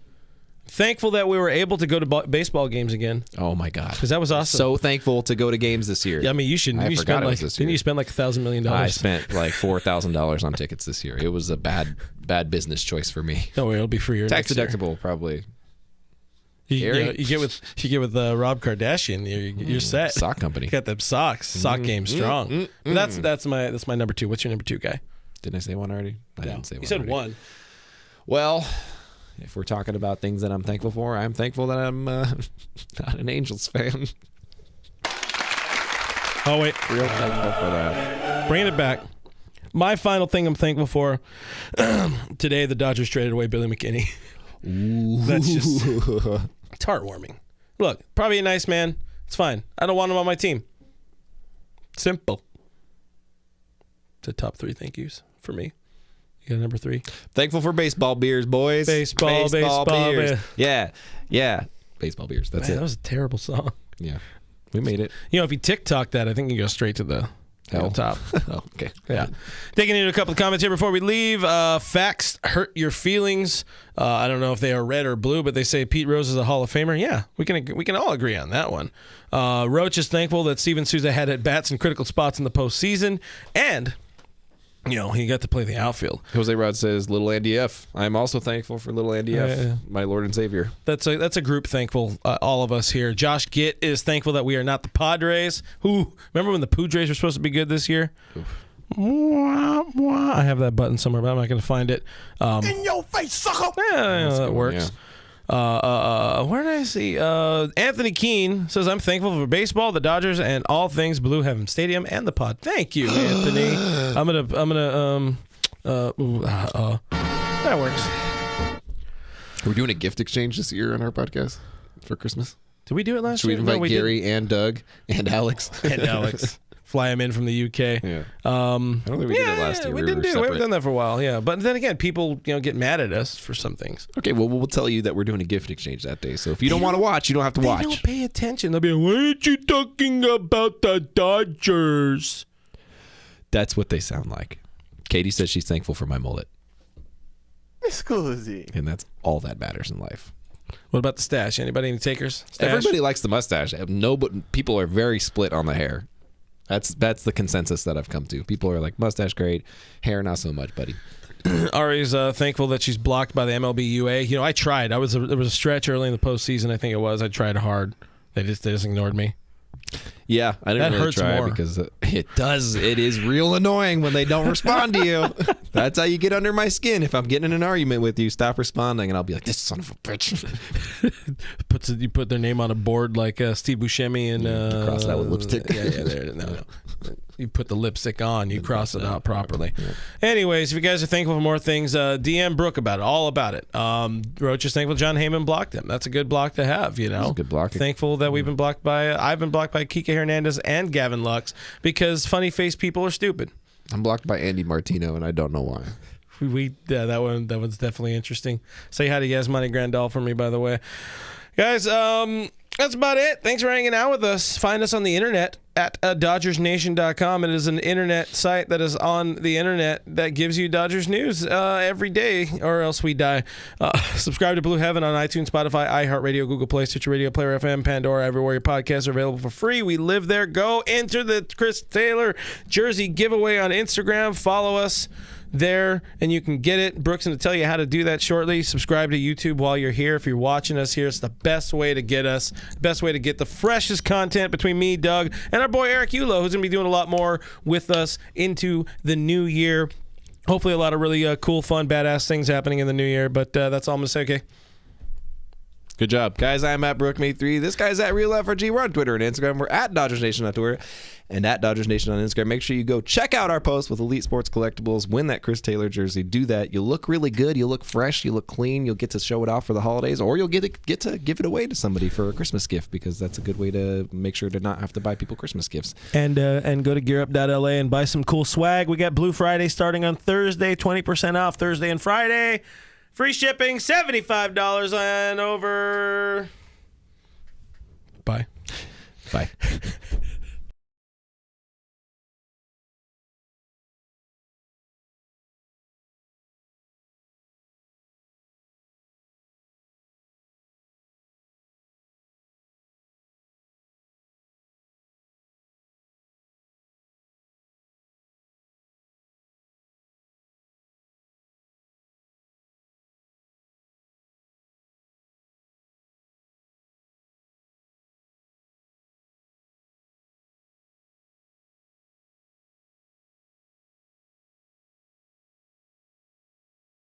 A: Thankful that we were able to go to baseball games again.
B: Oh my God,
A: because that was awesome.
B: So thankful to go to games this year.
A: Yeah, I mean, you should. You spent like, didn't you spend like $1,000 million?
B: I spent like $4,000 on tickets this year. It was a bad business choice for me.
A: No, it'll be for your
B: tax deductible probably.
A: You get with Rob Kardashian. You're set.
B: Sock company.
A: You got them socks. Sock game strong. But that's my number 2. What's your number 2, guy?
B: Didn't I say one already? I didn't say one.
A: You said
B: already.
A: 1.
B: Well, if we're talking about things that I'm thankful for, I'm thankful that I'm not an Angels fan.
A: Oh, wait.
B: Real thankful for that.
A: Bringing it back. My final thing I'm thankful for, today the Dodgers traded away Billy McKinney.
B: Ooh.
A: That's just, it's heartwarming. Look, probably a nice man. It's fine. I don't want him on my team. Simple. It's a top 3 thank yous for me. You got number 3?
B: Thankful for baseball beers, boys.
A: Baseball beers.
B: Yeah. Baseball beers. That's it.
A: That was a terrible song.
B: Yeah. We made it.
A: You know, if you TikTok that, I think you go straight to the top.
B: Oh, okay.
A: Yeah. Digging into a couple of comments here before we leave. Facts hurt your feelings. I don't know if they are red or blue, but they say Pete Rose is a Hall of Famer. Yeah, we can all agree on that one. Roach is thankful that Steven Souza had at bats in critical spots in the postseason, and he got to play the outfield.
B: Jose Rod says, Little Andy F. I'm also thankful for Little Andy F, my Lord and Savior.
A: That's a group thankful, all of us here. Josh Gitt is thankful that we are not the Padres. Who remember when the Padres were supposed to be good this year? Oof. I have that button somewhere, but I'm not going to find it.
E: In your face, sucker!
A: Yeah, that works. Yeah. Where did I see? Anthony Keene says, I'm thankful for baseball, the Dodgers, and all things Blue Heaven Stadium and the pod. Thank you, Anthony. That works.
B: We're doing a gift exchange this year on our podcast for Christmas.
A: Did we do it last
B: year? Should we invite Gary and Doug and Alex?
A: Fly him in from the UK.
B: Yeah. I don't think we did it last year.
A: We didn't do it. We haven't done that for a while. Yeah, but then again, people get mad at us for some things.
B: Okay, well, we'll tell you that we're doing a gift exchange that day. So if you don't want to watch, you don't have to watch.
A: They don't pay attention. They'll be like, why aren't you talking about the Dodgers?
B: That's what they sound like. Katie says she's thankful for my mullet.
E: Scusi.
B: And that's all that matters in life.
A: What about the stash? Anybody any takers? Stash?
B: Everybody likes the mustache. No, but people are very split on the hair. That's the consensus that I've come to. People are like, mustache great, hair not so much, buddy.
A: Ari's thankful that she's blocked by the MLB UA. I tried. There was a stretch early in the postseason, I think it was. I tried hard. They just ignored me.
B: Yeah, I didn't really try because it does. It is real annoying when they don't respond to you. That's how you get under my skin. If I'm getting in an argument with you, stop responding, and I'll be like, "This son of a bitch."
A: You put their name on a board like Steve Buscemi and
B: cross that with lipstick.
A: No. You put the lipstick on, you cross it out properly. Yeah. Anyways, if you guys are thankful for more things, DM Brooke about it, all about it. Roach is thankful John Heyman blocked him. That's a good block to have,
B: That's a good block.
A: Thankful that I've been blocked by Kike Hernandez and Gavin Lux because funny face people are stupid.
B: I'm blocked by Andy Martino, and I don't know why.
A: That one's definitely interesting. Say hi to Yasmani Grandal for me, by the way. Guys, That's about it. Thanks for hanging out with us. Find us on the internet at DodgersNation.com. It is an internet site that is on the internet that gives you Dodgers news every day, or else we die. Subscribe to Blue Heaven on iTunes, Spotify, iHeartRadio, Google Play, Stitcher Radio, Player FM, Pandora, everywhere your podcasts are available for free. We live there. Go enter the Chris Taylor jersey giveaway on Instagram. Follow us there, and you can get it. Brooks going to tell you how to do that shortly. Subscribe to YouTube while you're here. If you're watching us here, it's the best way to get us, the best way to get the freshest content between me, Doug, and our boy Eric Ulo, who's going to be doing a lot more with us into the new year. Hopefully a lot of really cool, fun, badass things happening in the new year, but that's all I'm going to say, okay?
B: Good job. Guys, I'm at Brookme3. This guy's at RealFRG. We're on Twitter and Instagram. We're at Dodgers Nation on Twitter and at Dodgers Nation on Instagram. Make sure you go check out our post with Elite Sports Collectibles. Win that Chris Taylor jersey. Do that. You'll look really good. You'll look fresh. You look clean. You'll get to show it off for the holidays, or you'll get to give it away to somebody for a Christmas gift, because that's a good way to make sure to not have to buy people Christmas gifts.
A: And go to gearup.la and buy some cool swag. We got Blue Friday starting on Thursday, 20% off Thursday and Friday. Free shipping, $75 and over. Bye.
B: Bye.